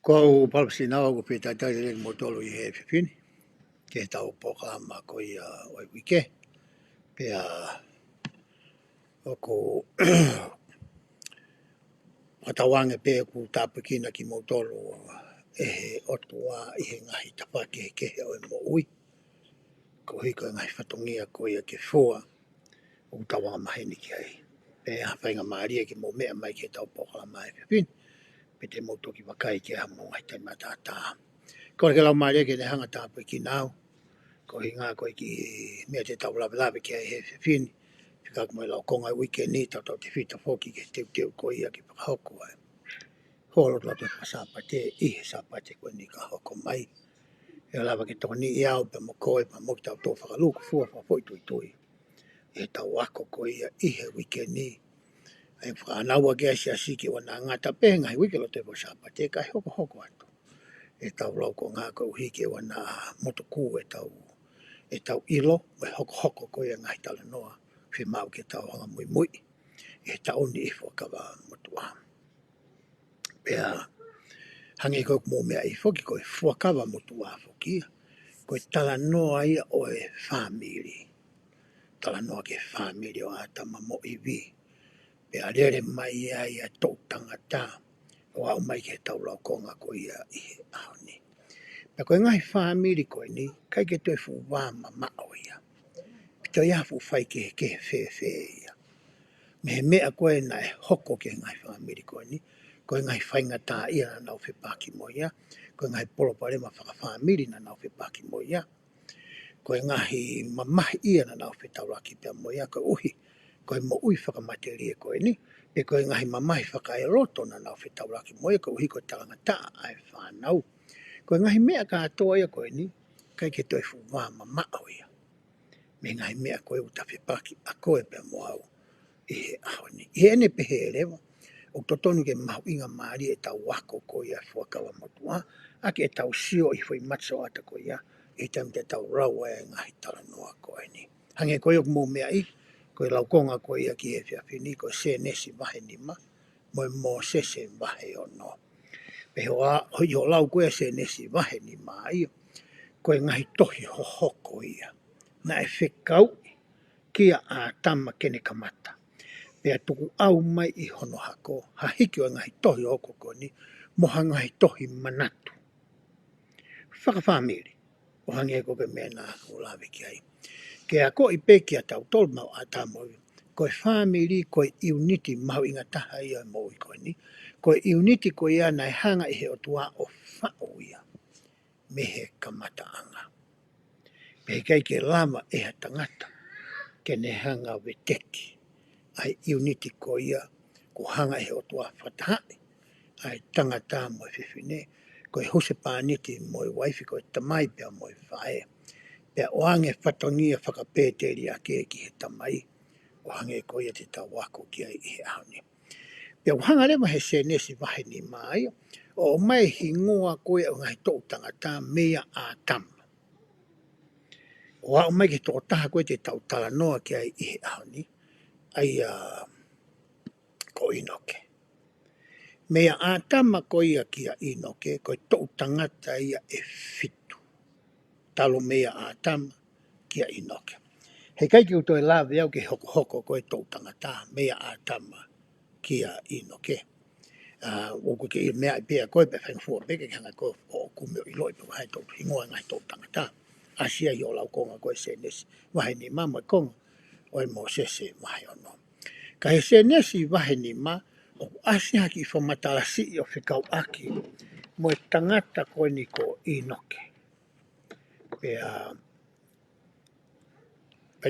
Ko palpsi na ko pita ta le mo tolo I he fin ke tau programa ko ia o wike pe o ko atawange pe ku tapakina ki mo tolo e o tua I he ngahi tapake ke o mo ui ko hiko ngahi fatongia ko ia ke fua o tawa maheni ki ai pe a whainga maria ki mo mea mai ke tau programa e fin pe te mo toki wakai ke ha mo ngai tai matata ko ke lau maria ke ne hanga tapakina au ko hinga ko ki mea te tau lawe ke he fin ka mo la konga weekend ni ta te fita foki ke te ko ia ki hoko ai holo la te pasapate I sapate ko ni ka hoko mai e lava ke to ni ia pe mo ko e pa mo ta to fa lu fu fa foi tu e ta wako ko ia I he weekend ni ai fa na wa ke sia si ki wana ngata pe ngai weekend lo te pasapate ka hoko atu e ta lo ko nga ko hi ke wana motoku e tau ilo me hoko ko ia ngai tala noa fi mau ke tau hanga mui e tau ni I whakawa motua. Pea hangi ko mo mea I whoki ko e whakawa motua whoki. Ko e tala noa ia o e whamiri. Tala noa ke whamiri o atama mo I vi. Pea rere mai ia ia tau tangata. O au mai ke tau lau konga ko ia I he aoni. Pea ko e ngai whamiri ko ni, kai ke toi fu wama mao ia. Pito ia fu whai ke whewhe ia. Me he mea koe na e hoko ke ngai whamiri ko ni. Koe ngai whainga tā ia na nau whipaki mo ia. Koe ngai polopare ma whakawhamiri na nau whipaki mo ia. Koe ngahi mamahi ia na nau whitauraki pia mo ia. Koe uhi, koe mo ui whakamaterie koe ni. E koe ngahi mamahi whakaeroto na nau whitauraki mo ia. Koe uhi koe talanga tā ai whanau. Koe ngahi mea kātoa ia koe ni. Kai ke toi fuwa mamao ia. Me ngahi mea koe uta whipaki a koe pia mo au. I he ahoni. I ene pehe e rewa. O totonu ke mahu inga maari e tau wako ko ia whakawa motua. Ake e tau sio I whai matso ata ko ia. E tam te tau rawa e ngahi tala noa ko e ni. Hange koe ok mō mea I. Koe laukonga ko ia ki e whiawhini. Koe se nesi wahe ni ma. Moe mō se wahe o no. Pe ho lau koe se nesi wahe ni ma ia. Koe ngahi tohi hohoko ia. Na e whekau kia a tama kene kamata. Pea tuku au mai I hono hako, ha hiki o ngahi tohi oko ko ni, moha ngahi tohi manatu. Whakawhamiri, o hangi e koke mea nā o lawe ki ai. Ke a ko I peki a tau tolu mau a tā moi, koe whamiri, koe unity mau inga taha ia mo I koe ni, koe unity koe ia nai hanga I he o tua o whao ia, me he kamata anga. Me kai ke lama e ha tangata, ke ne hanga weteki. Ai unity ko ia, ko hanga he o tua whatahai, ai tangata mo e whiwhine, ko e hose pāniti mo e waifi ko e tamai pia mo e whae. Pea o ange whatongia whakapēteri a ke ki he tamai, o hange ko ia te tau wako ki ai I he ahoni. Pea o hanga lewa he se nesi wahe ni mai, o mai hingoa koe o ngai tō tangata mea a tama. O mai ke tō taha koe te tau tala noa ki ai I he ahoni, ai ko inoke. Mea ātama ko ia kia inoke, ko tō tangata ia e fitu. Talo mea ātama kia inoke. He kai ki uto e lawe au ke hoko ko e tō tangata, mea ātama kia inoke. O ko ke mea I pia koe pe whengfua peke hanga ko o kumeo I loi pe wahai tō hingoa ngai tō tangata. Asia I o lau konga koe se nesi. Wahe ni mama konga, oi mo se wahe ono. Ka he se nesi wahe ni ma, o asi haki I whamatarasi I o whikau aki, mo e tangata koe ni ko inoke. Pea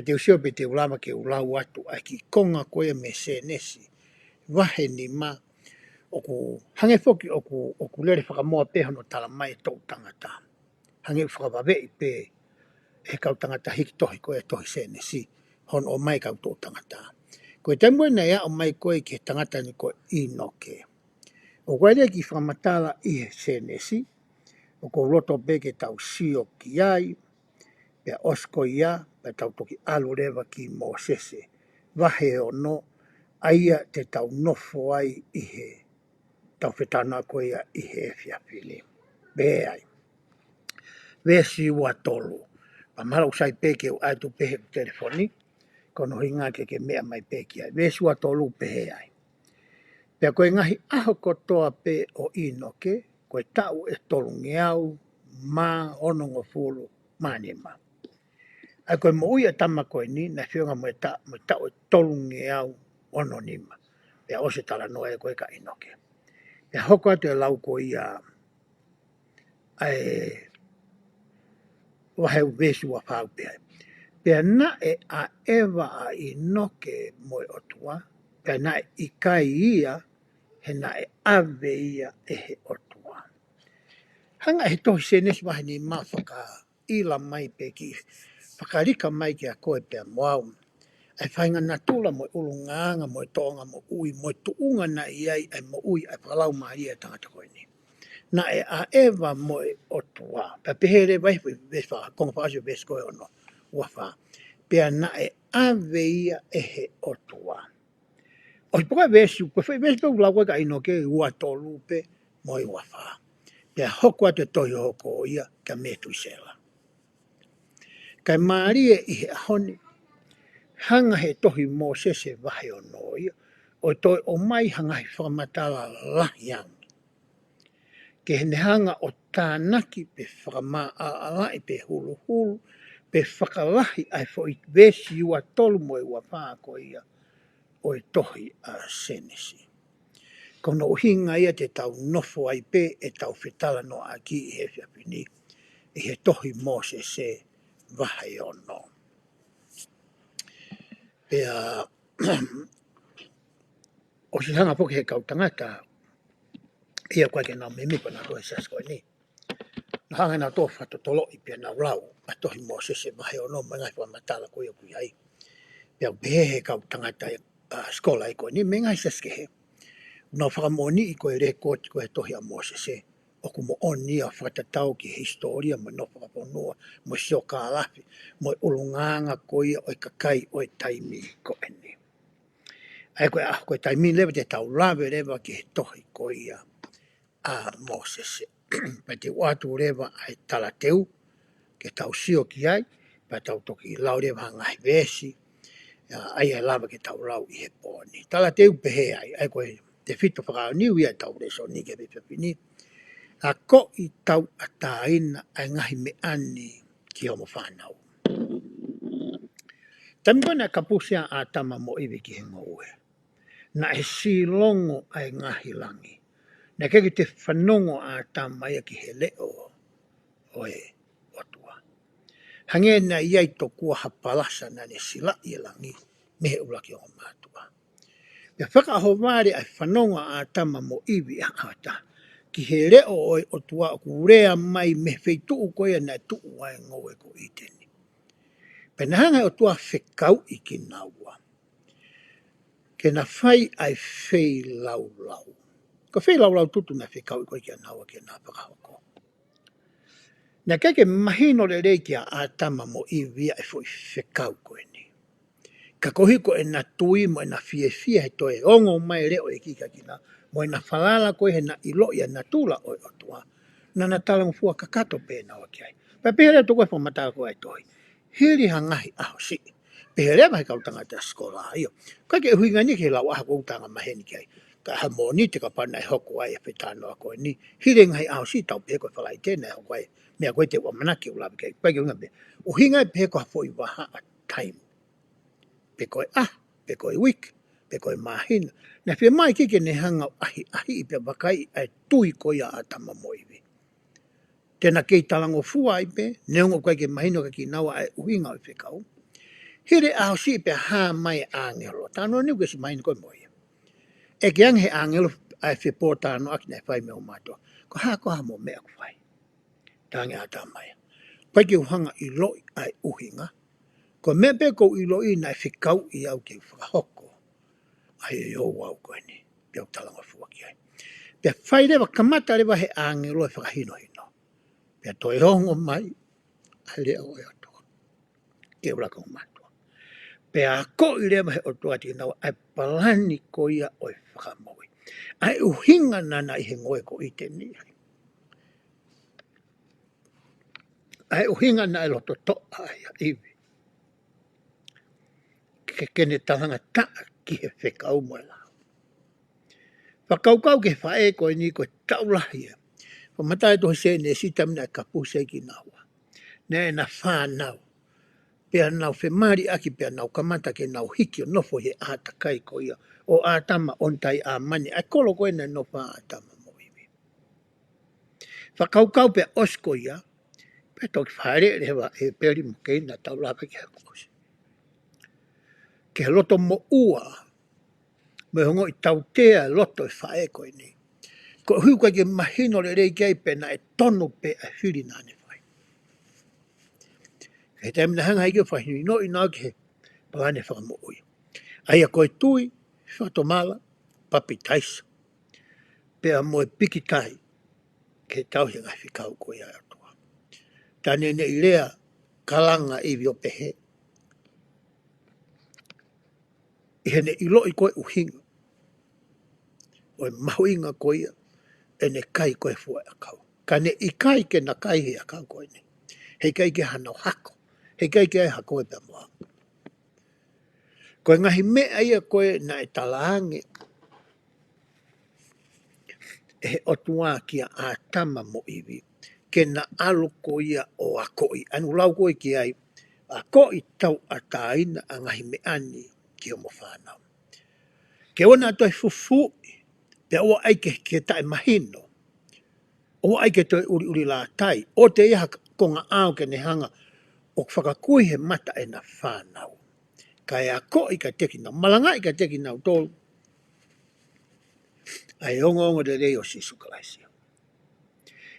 te usio pe te ulama ke ulau atu, ai ki konga koe me se nesi, wahe ni ma, oku hange foki oku lere whakamoa peha no tala mai e tau tangata. Hange whakawawe I pe, e kau tangata hiki tohi koe tohi se nesi, hon o mai kau tau tangata. Koe taimue nei a o mai koe ke tangata ni koe inoke. O koe rea ki whamatala I he se nesi, o ko roto beke tau sio ki ai, pea osko ia, pea tau toki alu rewa ki mō sese. Wahe o no, aia te tau nofo ai I he tau whetana ko ia I he whiawhili. Be ai. Vesi ua tolu. Pa mara usai peke o atu pehe ku telefoni. Kono hinga ke mea mai peke ai. Vesi ua tolu pehe ai. Pea koe ngahi aho kotoa pe o inoke. Koe tau e tolu ngeau. Ma onongo fulu. Manima. Ai koe mo uia tama koe ni. Na whiunga mo tau e tolu ngeau. Ono nima. Pea ose tala noa e koe ka inoke. Pea hoko atu e lau ko ia. Ai waheu vesi ua whau pea. Pea na e a ewa a inoke mo e otua. Pea na e ikai ia. He na e ave ia e he otua. Hanga he tohi senesi wahi ni ma whaka ila mai pe ki. Whakarika mai ki a koe pea moau. Ai whainga na tula mo ulu nganga mo tonga mo ui mo tuunga na iai ai mo ui ai whalau mahi e tangata koe ni. Na e a ewa mo e otua. Pea pehere vai vespa konga whaasio veskoe ono. Ua wha. Pea na e ave ia e he otua. O hipoka vesi, koe whai vesi pe ulau koe ka inoke ua tolu pe mo i ua wha. Pea hoko atu e tohi hoko o ia ka metu isela. Kai maarie I he ahoni. Hanga he tohi mo sese vahe o no ia. O toi o mai hanga he whamatala lahi ang. Ke he hanga o tānaki pe whakama a alai pe hulu hulu. Pe whakalahi ai fo I vesi ua tolu mo i ua wha ko ia. O e tohi a senesi. Kono uhinga ia te tau nofo ai pe e tau whetala no a ki I he whiapini. I he tohi mo sese vahe o no. Pea o si hanga poke he kautangata ia koe ke nau me mipa na roe sasko ni. Na hanga na tō whato tolo I pia na rau a tohi mo sese vahe o no mengai wha matala koe o kui ai. Pea behe he kautangata skola I koe ni mengai saske he. Nau whakamoni I koe re koti koe tohi a mo sese. O kumo oni a whatatau ki historia mo no whakaponua mo sio kālafi mo ulunganga koe o kakai o taimi koe ni. Ai koe taimi lewa te tau lawe lewa ki he tohi koe ia a Mosese. Pai te watu lewa ai tala teu ke tau sio ki ai, pai tau toki lau lewa ngai vesi, ai ai lawa ke tau lau I he pōni. Tala teu pehe ai koe te whito whakao niu ia tau reso ni ke pepini. A ko I tau a tāina ai ngahi me ani ki homo whanau. Tamikona kapusia a tama mo iwi ki he ngoue. Na e silongo ai ngahi langi. Na keki te whanongo a tama ia ki he leo o e otua. Hange na iai to kua hapalasa na ne sila I langi mehe ulaki o mātua. Pea whakaho wāre ai whanongo a tama mo iwi a ata. Ki he leo o e otua o kurea mai me wheituu koe na tuu ai ngoe ko I teni. Pena hanga o tua whekau I ki naua. Ke na whai ai whei lau lau. Ko whei lau lau tutu na whekau I koe ki a naua ki a nā whakahoko. Na keke mahino le reikia a tama mo I via e fo I whekau koe ni. Ka kohiko e na tui mo e na fie he toe ongo mai reo e kika kina. Mo e na whalala koe he na ilo ia na tula o otua. Na na talang fua kakato pe na waki ai. Pa pehere to koe whamataka koe ai toi. Hiri hangahi aho si. Pehere mahi kautanga te skola iyo. Kai ke huinga ni ke lau aha koutanga maheni ki ai. Ka ha mo ni te ka pana e hoko ai e whetano a koe ni. Hiri ngahi aho si tau pehe koe whalai tēnei hoko ai. Mea koe te wamanaki o labi kei. Kai ke huinga me. O hinga e pehe koe hafoi waha a time. Pe koe pe koe week, pe koe mahina. Na whia mai kike ne hanga ahi I pe wakai ai tui koe a tama moiwi. Tēnā kei talango fua ai pe, neongo koe ke mahino ka ki nawa ai uhinga o whekau. Hire aho si pe ha mai angelo. Tāno niu ke si mahino koe moia. E ke ang he angelo ai whipo tāno aki nei whai me o mātua. Ko ha mo mea ku whai. Tāngi a tāmai. Pai ke uhanga I loi ai uhinga. Ko mea pe ko I loi nai whikau I au ke whakahoko. Ai e o wau koe ni. Pia talango fua ki ai. Pia whai rewa kamata rewa he angelo e whakahino hino. Pia toi hongo mai. Ai lea o e atua. Ke uraka o mātua. Pia ko I rewa he otua ti nau ai palani ko ia o e whakamoi. Ai uhinga nana I he ngoe ko I te ni. Ai uhinga na e loto toa ai a iwi. Ke kene tahanga taa ki he whekau moe la. Whakaukau ke whae koe ni koe taulahi e. Whamatai tohi se ne sitamina e kapu se ki naua. Ne na whanau. Pea nau whemari aki pea nau kamata ke nau hiki o nofo he ata kai ko ia. O atama ontai a mani. Ai kolo koe na nofa atama mo iwi. Whakaukau pea osko ia. Pea toki whaere rewa e peri mo kei na taulahi ke hakosi. Ke loto mo ua. Me hongo I tautea loto e whae koe ni. Ko hui koe ke mahino le rei kei pe na e tono pe a whiri nane whai. He te amina hanga hiki o whahini no I nao ke he palane whakamo ui. Aia koe tui, whatomala, papi taisa. Pea moe piki tai ke tau he ngai whikau koe a atua. Tane ne I rea kalanga I vio pehe. I hene I loi koe uhinga. Oe mahuinga koe ia. E ne kai koe fua a kau. Ka ne I kai ke na kai he a kau koe ne. Hei kai ke hanau hako. Hei kai ke ai hako e pia moa. Koe ngahi mea ia koe na e talaange. E he otua kia a tama mo iwi. Ke na alo ko ia o a koi. Anu lau koe ki ai. A koi tau a taina a ngahi meani ki o mo whanau. Ke ona toi fufu. Pe oa aike ke tae mahino. Oa aike toi uri uri la tai. O te iha konga au ke ne hanga. O whakakui he mata e na whanau. Ka e a koi ka teki nau. Malangai ka teki nau tolu. Ai ongo de rei o sisu kalaisia.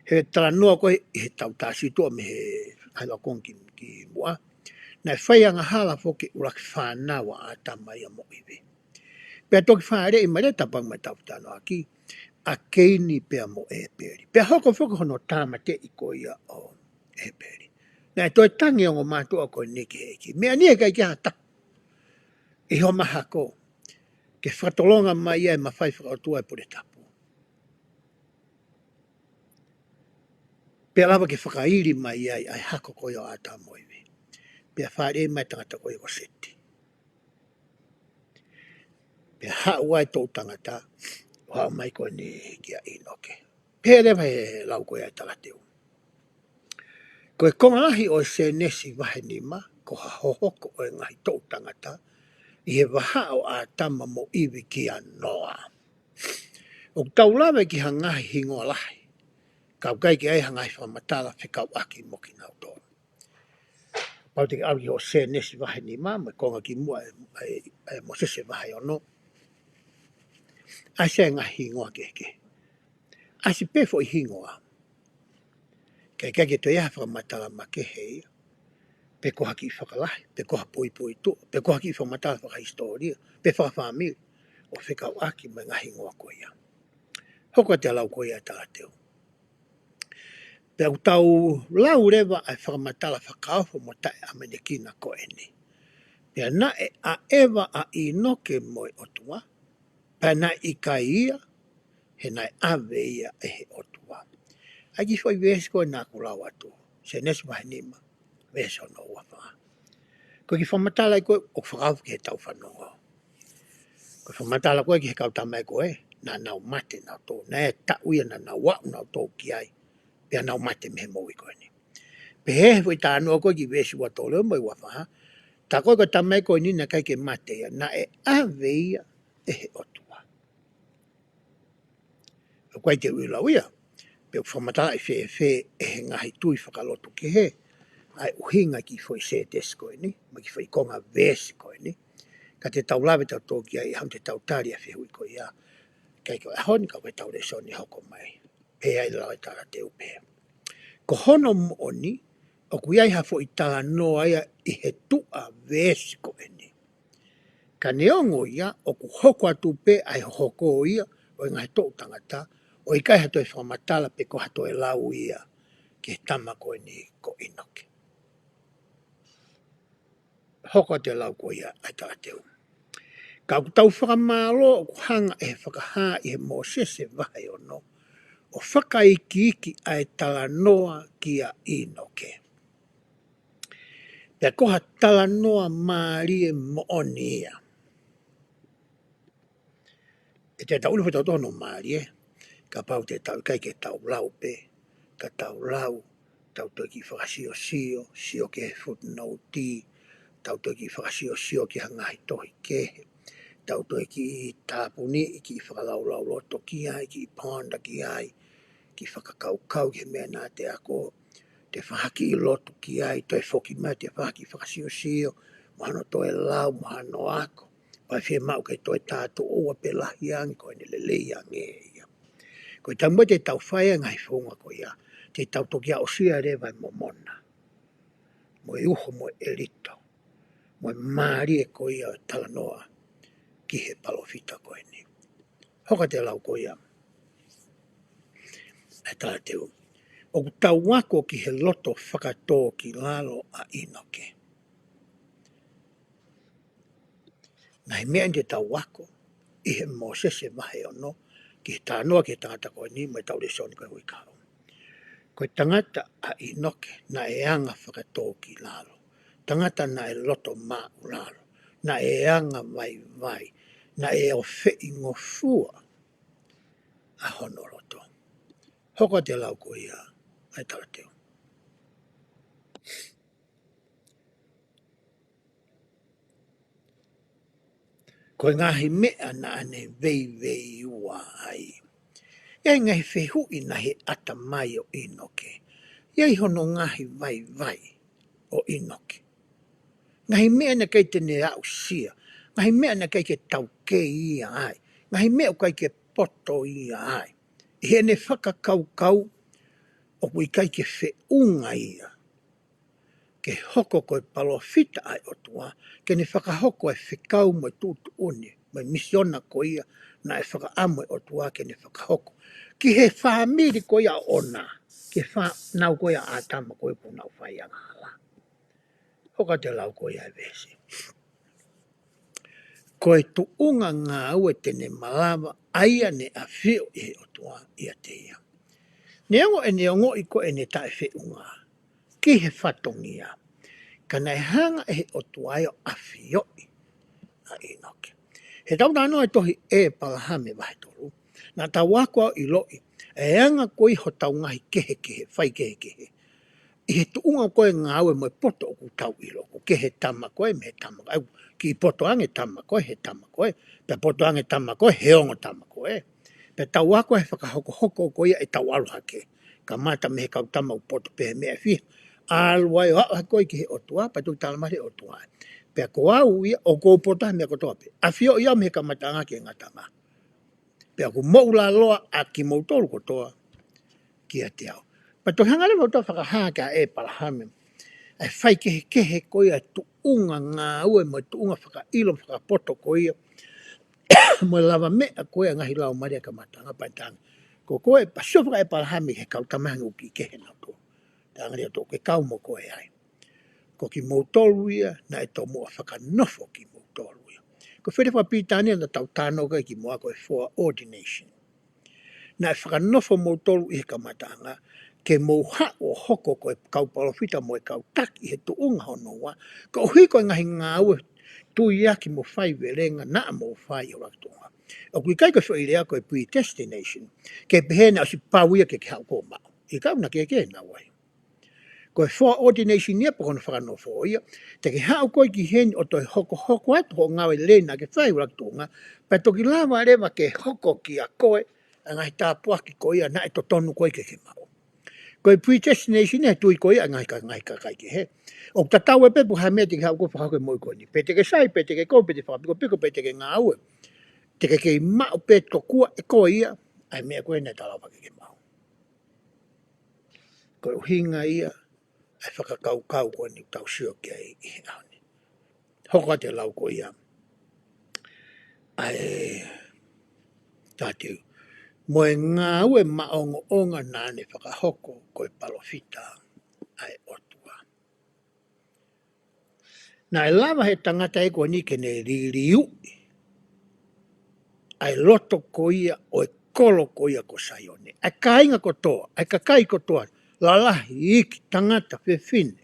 He tala noa koe I he tau tāsi toa me he haila kong ki mua. Nai whaianga hala foke uraki whānawa a tamai a mo iwi. Pea toki whaare I mare tapang mai tau tāno aki. A keini pea mo e peri. Pea hoko foke hono tāma te I koe ia o e peri. Nai toi tangi ongo mātua koe niki heiki. Mea nie kai kia hata. I ho maha ko. Ke whatolonga mai ia e mawhai whakautua e pure tapu. Pea lava ke whakairi mai ai hako koe o ata moiwi. Pea whaare mai tangata koe o seti. Pea hau ai tō tangata. Wha mai koe ni kia inoke. Pea rewa he lau koe ai talateu. Koe konga ahi o se nesi wahe ni ma. Ko ha hohoko o ngahi tō tangata. I he waha o a tama mo iwi ki a noa. O taulawe ki hangahi hingoa lahi. Kau kai ki ai hangai whamatala whikau aki moki nau tōna. Pau te awi o se nesi wahe ni ma, me konga ki mua e mo sese wahe ono. Ai se ngā hingoa keke. Ai si pefo I hingoa. Kai ke to ia whamatala ma ke hei. Pe koha ki whakalahi, pe koha pui pui tu, pe koha ki whamatala whakahistoria, pe whakawhamiri, o whikau aki me ngā hingoa koe ia. Hoko te lau koe ia tāteu. Pe au tau lau rewa ai whakamatala whakaofo mo tae amenekina koe ni. Pea na e a ewa a inoke moe otua, pea na I kai ia, he nai ave ia e he otua. Aki whai wesi koe nā kulau atu, se nesu mahi nima, wesi ono ua wha. Koe ki whamatala I koe, o whakaufu ki he tau whanongo. Koe whamatala koe ki he kau tamai koe, nā nau mate nau tō, nā e tau ia nā nau wau nau tō ki ai, pea nau mate mehe moui koe ni. Pe he hui tā anua koe ki wesi ua tō leo moi ua wha, tā koe koe tamai koe ni na kai ke mate ia, nā e ave ia e he otua. Koe te uilau ia, pe whamatala I whe e he ngahi tui whakalotu ke he, ai uhinga ki foi se tes koe ni, ma ki foi konga vesi koe ni, ka te tau lawe tau tōki ai, ham te tau tari a whihui koe ia, kai koe honi ka koe tau reso ni hoko mai, pe ai lawe tala te upe. Ko hono mooni, o kui ai hafo I tala noa ia I he tua vesi koe ni. Ka neongo ia, o ku hoko atu pe ai hoko ia, o i ngai tō tangata, o I kai hato e whamatala pe ko hato e lau ia, ki tama koe ni ko inoke. Hoko te lau koe ia ai tāteu. Ka ku tau whakamalo ku hanga e whakaha i he Mosese vai ono. O whakaiki ai tala noa kia inoke. Pea koha tala noa maari e mooni ia. E te tau ulipo tau tono maari e. Ka pau te tau kai ke tau lau pe. Ka tau lau. Tau toi ki whakasio sio ke footnote. Tau toi ki whakasio ki hangahi tohi kehe. Tau toi ki tāpuni ki whakalau lau loto ki ai, ki ponda ki ai. Ki whakakau ki he mea nā te ako. Te whaki i lotu ki ai, toi whoki mai te whaki whakasio, mahano toi lau, mahano ako. Pai whi mau kei toi tātu oa pe lahi angi koe ne le lei angi e ia. Koe tau mo te tau whaia ngai whunga ko ia, te tau toki a osia rewa mo mona. Mo e uho mo e lito, mo e maari e ko ia tala noa ki he palofita koe ni. Hoka te lau ko ia, e tala teu. O tau wako ki he loto whakatō ki lalo a inoke. Nai mea te tau wako, i he Mosese mahe ono, ki he tānoa ki he tangata koe ni, mai tau le soni koe hui kao. Koe tangata a inoke, na e anga whakatō ki lalo. Tangata na e loto mā u lalo. Na e anga vai, na e o whei ngofua a hono loto. Hoko te lau koe ia, ai tala teo. Koe ngahi mea na ane vei ua ai. Iai ngahi whehui na he ata mai o inoke. Iai hono ngahi vai o inoke. Ngahi mea na kei tene au sia. Ngahi mea na kei ke tau ke ia ai. Ngahi mea kai ke poto ia ai. He ne whakakau o kui kai ke whiunga ia. Ke hoko koe palofita ai o tua, ke ne whakahoko e whikau mo tūtu une, mai misiona ko ia, na e whakaamo o tua ke ne whakahoko. Ki he whamiri ko ia ona, ke nau ko ia ātama ko i punau whai angala. Hoka te lau ko ia e vese. Ko e tuunga ngā ue tene malawa, aia ne a whio e o tua ia te ia. Neongo e neongo i ko e ne tae whiunga, ki he whatongia. Ka nei hanga e o tuaio a whioi a inoke. He tau nānoa e tohi e palahame wahe toru. Nā tau wako i loi, e anga koi ho tau ngahi kehe, whai kehe. I he tuunga koe ngā ue mo poto o ku tau i loko. Ke he tama koe, me he tama koe. Ki poto ange tama koe, he tama koe. Pe poto ange tama koe, he ongo tama koe. Pe tau wako he whakahoko koe e tau aluhake. Ka mata me he kau tama u poto pe he mea whiha. Alwai o ha koe ki he otua, pa tui talamare otua. Pea ko au ia, o ko pota mea kotoa pe. A whio ia me ka matanga ki ngatanga. Pea ko moula loa a ki moutolu kotoa ki a te au. Pa to hangare mo to whakahaa ka e palahame. Ai whai kehe koe a tuunga ngā ue mo tuunga whakailo whakapoto koe. Mo lava mea koe a ngahi lau maria ka matanga paitanga. Ko koe pa sofaka e palahame he kau tamahangi uki kehe na to. Tangaria to ke kau mo koe ai. Ko ki moutolu ia, na e tō mua whakanofo ki moutolu ia. Ko whete whapitania na tau tāno kai ki mua koe for ordination. Na e whakanofo moutolu i he kamatanga, ke mouha o hoko koe kau palofita mo e kau taki he tuunga honoa, ka uhi koe ngahi ngā ue tui aki mo whai verenga na mo whai o rakitunga. O kui kai koe so i rea koe predestination, ke pehena o si pauia ke hau ko mao. I kau na ke na wai. Koe foreordination nia pa kono whakanofo ia, te ke hao koe ki hen o toi hoko atu ho ngawe lena ke whai urakitunga, pa toki lava rewa ke hoko ki a koe, a ngai tā puaki koe ia na e to tonu koe ke mao. Koe predestination e tui koe ia ngai ka kai ke he. O ta tau e pepu ha mea te ke hao koe whakake moi koe ni. Pe te ke sai, pe te ke koe, pe te whakapiko, pe te ke ngā ue. Te ke mao pe to kua e koe ia, ai mea koe nei talau pake ke mao. Koe uhinga ia, ai whakakau koe ni tau sio ki ai i he aone. Hoko te lau koe ia. Ai, tātiu. Mo e ngā ue maongo onga nāne whakahoko koe palofita ai otua. Nā e lava he tangata e koe ni ke ne riri ui. ai loto ko ia o e kolo ko ia ko saione. Ai kainga ko toa, ai kakai ko toa, lalahi iki tangata whewhine.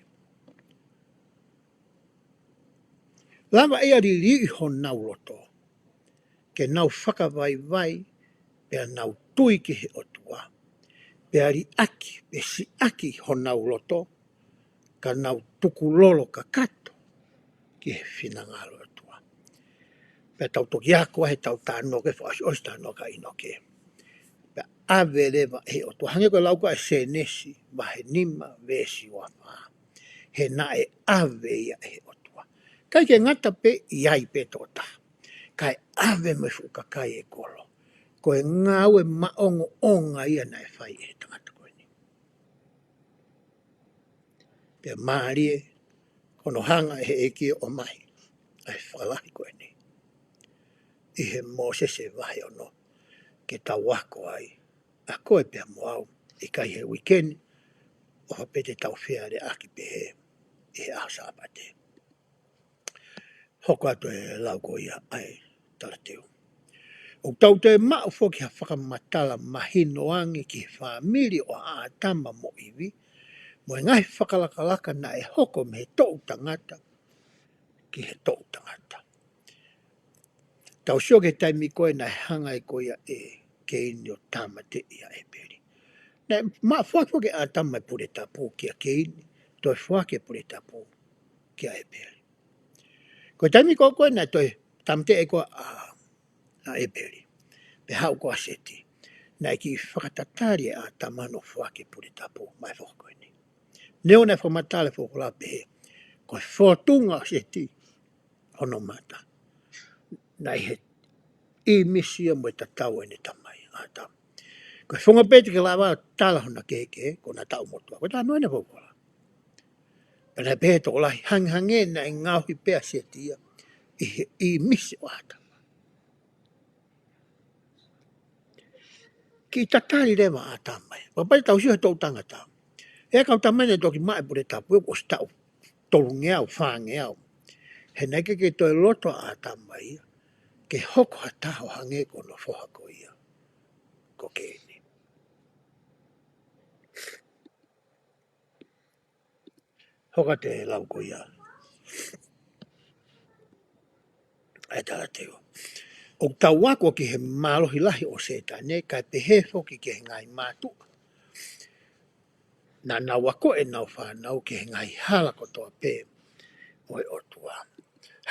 Lava ea riri ho nau loto, ke nau whakawai vai, pea nau tui ki he otua, pea ri aki, pe si aki ho nau loto, ka nau tuku lolo ka kato, ki he whinangalo otua. Pea tau toki ako he tau tānoke, whaasi osi tānoka inoke. Pea ave lewa he otua, hange koe lauka e se nesi, ma he nima vesi wapaa. He na e ave ia he otua. Kai ke ngata pe iai pe tota. Kai ave me fukakai e kolo. Koe ngau e maongo onga ia na e whai e tangata koe ni. Pea maarie, kono hanga he eki o mai. Ai whalahi koe ni. I he mose se vahe ono. Ke tau wako ai. A koe pea moau. I kai he weekend. O hapete tau whea re aki pe he. I he asa apate. Hoko atu e lauko ia ai talateo. O tau te mao foki ha whakamatala mahinoangi ki he whamiri o a tama mo iwi. Mo e ngai whakalakalaka na e hoko me he tou tangata ki he tou tangata. Tau sio ke taimi koe na hanga i koe e ke ini o tamate ia e peri. Na maa whakfoke a tama e pure tapu ki a ke ini, toi whake pure tapu ki a e peri. Koe taimi koe na toi tamate e koe a e peri. Pe hau koa seti. Na ki whakatatari a tamano whake pure tapu mai whako ni. Neo na whamatale whakula pehe. Koe whotunga seti hono mata. Na he i misia mo e tatau e ne tamai a tam. Koe whunga peti ke lawa tala hona keke, ko na tau motua. Koe tā noene whakula. Pena pehe tō lahi hanghange na e ngauhi pea seti ia. I misi o ata. Ki tatari rewa a tamai. Papai tau siho tau tangata. E kau tamane toki mai pure tapu o stau. Tolunge au, whange au. He neke ke toi loto a tamai. Ke hoko ha taho hange kono whohako ia. Ko kēni. Hoka te lau ko ia. Ai tala teo. O tau wako ki he malohi lahi o se tane, kai pehe foki ki he ngai mātu. Na nau wako e nau whanau ki he ngai hala ko toa pē. Oi otua.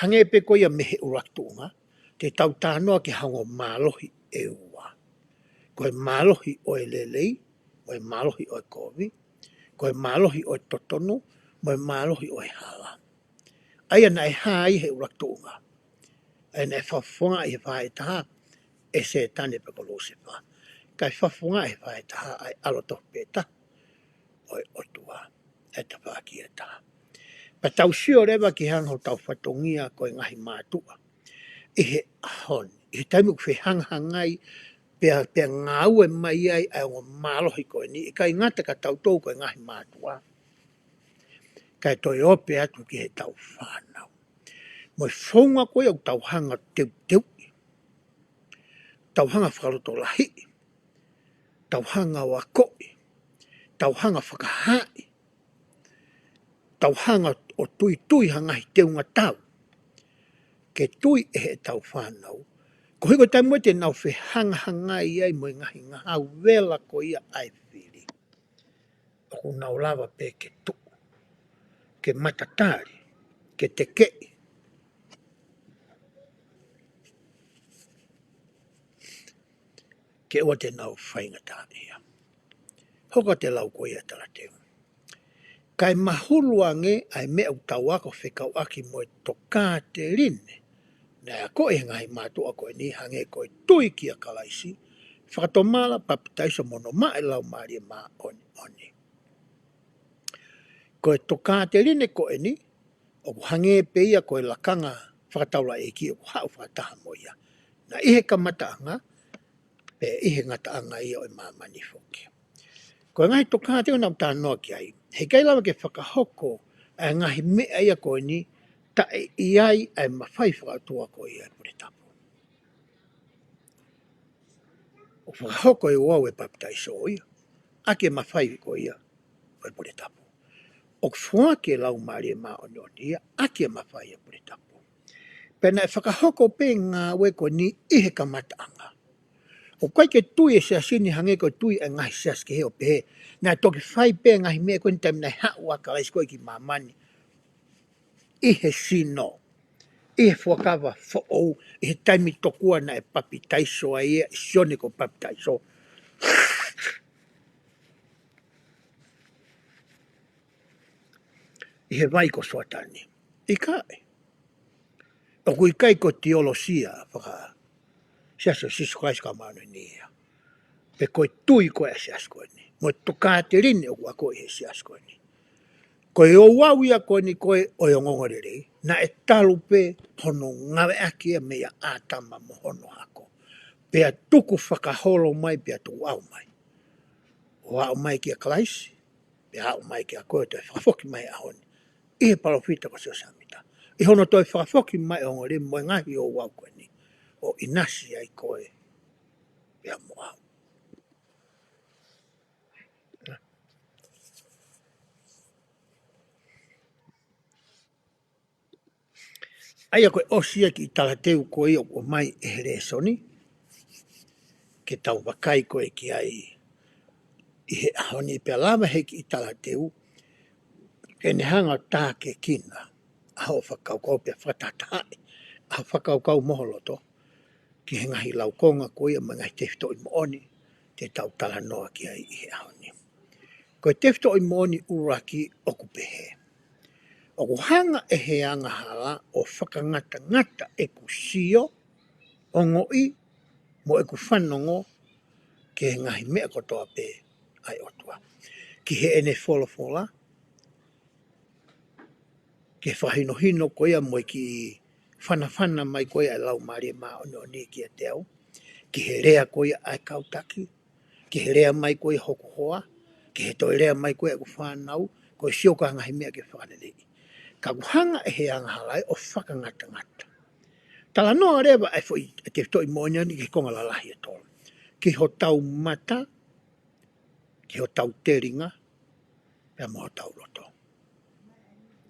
Hange pe ko ia mehe uratunga, te tau tānoa ki hango malohi e ua. Koe malohi o e lelei, koe malohi o e kovi, koe malohi o e totonu, koe malohi o e hala. Aia na e hai he uratunga. Aia na e whafonga i he whae taha, e se tane pe ko lusepa. Kai whafonga e whae taha ai aloto peta, oi otua, e ta whaki e taha. Pa tau sio rewa ki hanga tau whatongia koe ngahi mātua. I he ahon, i he taimu kwe hanghangai, pea ngau e mai ai ai o malohi koe ni, i kai ngata ka tau tau koe ngahi mātua. Kai toi ope atu ki he tau whanau. Moi whaunga koe au tau hanga teu teu. Tau hanga whakaroto lahi. Tau hanga wakoi. Tau hanga whakahai. Tau hanga o tui tui hangahi teunga tau. Ke tui e he tau whanau. Ko hiko tai mo te nau whi hanga hangai ai mo ngahi ngahau wela ko ia ai whiri. Oku nau lava pe ke tu. Ke matatari. Ke te kei. Ke ua te nau whaingata ia. Hoka te lau ko ia tala teo. Kai mahuluange ai mea utawako whikau aki mo e toka te rine. Nā ko e ngai mātua koe ni hange koe tui ki a kalaisi. Whakatomala papitaisa mono mai lau maari mā oni oni. Koe toka te rine koe ni, o hange pe ia koe lakanga whakataula e ki o hau whakataha mo ia. Nā ihe ka mataanga, pe ihe ngataanga ia o mamani whoki. Koe ngai toka te o nau tānoa ki ai. He kai lawa ke whakahoko a ngahi mea ia koe ni, ta e iai ai mawhai whakatua koe ia pure tapu. O whakahoko e wau e baptaiso ia. Ake mawhai ko ia. O e pure tapu. O fua ke lau maari e maa ono ia. Ake mawhai e pure tapu. Pena e whakahoko pe ngā we ko ni ihe ka mataanga. O kai ke tui e se asini hange ko tui e ngahi sias ke heo pehe. Nā toki whai pe ngahi mea koe ni taimina hau waka lais koe ki mamani. Ihe sino. Ihe whakawa whaou. Ihe taimi tokua na e papi taiso a ia. Sione ko papi taiso. Ihe vai ko soatani. I kai. O kui kai ko teolosia. Whaka. Siaso sisu kais ka maano ni ia. Pe koe tui koe a sias koe ni. Mo toka te rini o kua koe he sias koe ni. Koe o wau ia koe ni koe o yo ngongorere. Na e talu pe hono ngawe akia mea ātama mo hono hako. Pea tuku whakaholo mai pea tu au mai. O au mai kia kalaisi. Pea au mai kia koe toi whakafoki mai ahoni. Ihe palofita ko seo samita. I hono toi whakafoki mai o ngore mo ngahi o wau koe ni. O inasi ai koe. Pea mo au. Aia koe osia ki talateu koe o mai e here soni. Ke tau wakai koe ki ai i he ahoni pea lama heki i talateu. Ke ne hanga tā ke kina. Aho whakaukau pea whatatai. Aho whakaukau moholoto. Ki he ngahi laukonga koe ma ngahi tefto i mooni. Te tau tala noa ki ai i he ahoni. Koe tefto i mooni uraki oku pehe. Oku hanga e he anga hala o whakangata ngata e ku sio o ngoi mo e ku whanongo ke he ngahi mea kotoa pe ai otua. Ki he ene wholofola, ke whahino hino koea mo ki whanawhana mai koea lau maari maa ono ni ki a teo. Ki he rea koea ai kautaki, ki he rea mai koea hoko hoa, ki he toi rea mai koea ku whanau, koe sio ka ngahi mea ke whanelei. Ka kuhanga e he anga halai o whakangata ngata. Tala noa rewa ai fo i te toi moenia ni ki konga lalahi e tolo. Ki ho tau mata, ki ho tau teringa, pea mo ho tau loto.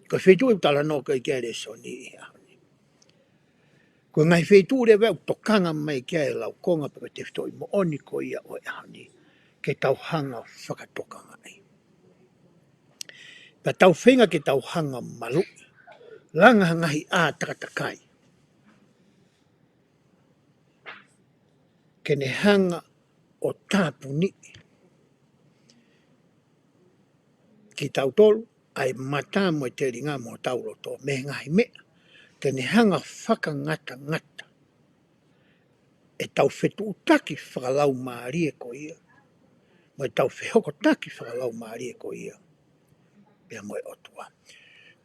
Ko whetu e tala noa kai kia re so ni i ahoni. Ko ngai whetu rewa u tokanga mai kia e lau konga peka te toi mo oni ko ia o e ahoni. Ke tau hanga whakatokanga ai. Pea tau whenga ke tau hanga malu. Langa ngahi a takatakai. Ke ne hanga o tāpu ni. Ki tau tolu, ai mata mo te ringa mo tau roto, me ngahi mea. Ke ne hanga whakangata ngata. E tau whetu utaki whakalau maari e ko ia. Mo e tau whehoko taki whakalau maari e ko ia. Pea mo e otua.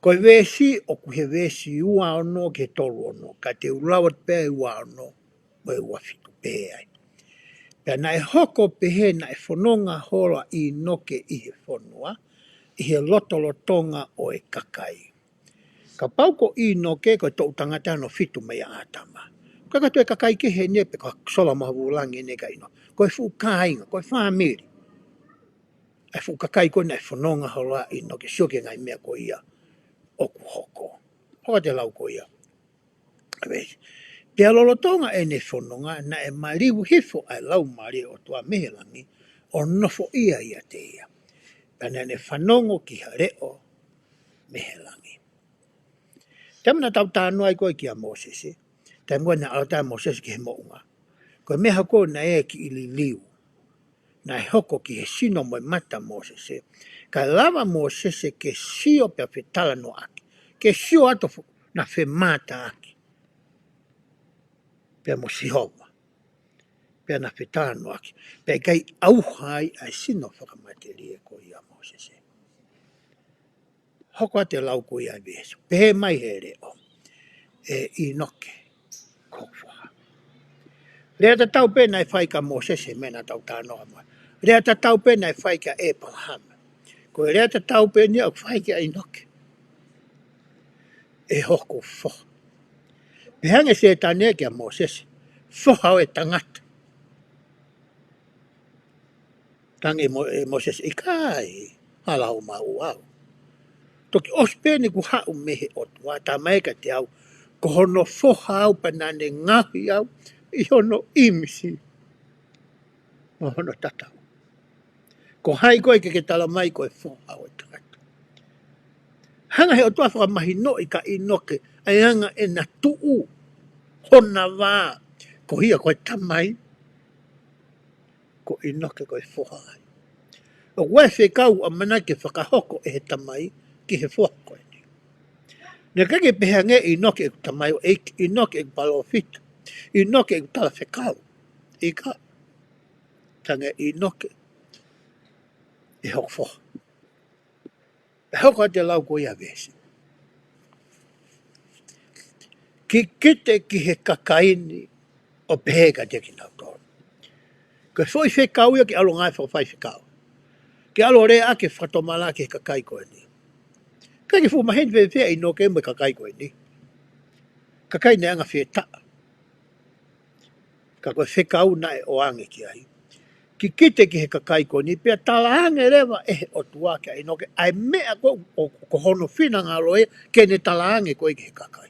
Ko e wesi, o ku he wesi ua ono ke tolu ono. Ka te ulawat pea ua ono, mo e ua fitu pea ai. Pea na e hoko pehe na e whanonga hola i noke i he whanua, i he lotolotonga o e kakai. Ka pauko i noke ko tau tangata no fitu mea ātama. Kaka tu e kakai ke he nepe ka sola mahawu langi ne ka ino. Ko e fu kāinga, ko e whamiri. E fu kakai ko na e whanonga hola i noke sioke ngai mea ko ia oku hoko. Hoka te lau ko ia. Pea lolotonga e ne whanonga na e mariwu hifo ai lau mari o tua mehelangi o nofo ia te ia. Pena ne whanongo ki hareo mehelangi. Tamina tau tānu ai koe ki a Mosese. Tai mua na alata Mosese ki he mounga. Koe meha ko na e ki ili liu. Na e hoko ki he sino mo mata Mosese. Ka lava Mosese ke sio pia whetala no aki. Ke sio ato na whe mata aki. Pia mo sihova. Pia na whetala no aki. Pia kai auhai ai sino whakamateri e ko i a Mosese. Hoko te lau ko i a vesu. Pehe mai he reo. E i noke. Kofa. Rea ta tau pena e whai ka Mosese mena tau tānoa mai. Rea ta tau pena e whai ka Abraham. Ko rea ta tau pena e whai ka Enoke. E hoko fo. Pehange se tanea ki a Mosese. Fo hau e tangata. Tangi Moses ikai hala o mau au. Toki ospeni ku hau mehe o tua ta maika te au ko hono foha au panane ngahi au I hono imisi o hono tatau. Ko hai koe ke tala mai koe foha au e tangata. Hanga he o tua whakamahi no I ka inoke ai hanga e na tuu hona wā ko hia koe tamai ko inoke koe foha ai. O wai whekau a mana ke whakahoko e he tamai ki he foha koe ni. Ne kake pehea nge inoke e tamai o inoke e palofita. Inoke e tala whekau. Ika tanga inoke e hoko foha. E hoko a te lau ko ia vesi. Ki kite ki he kakaini o pehega te ki nau tōru. Ko foi whekau ia ki alo ngai whawhai whekau. Ki alo rea ake whatomala ki he kakai koe ni. Kaki fu maheni whewhea inoke mo kakai koe ni. Kakai ne anga wheta. Ka koe whekau na e oange ki ai. Ki kite ki he kakai koe ni, pia talaange rewa e o tua ki ai inoke. Ai mea ko hono whina ngā loe ke ne talaange koe ki he kakai.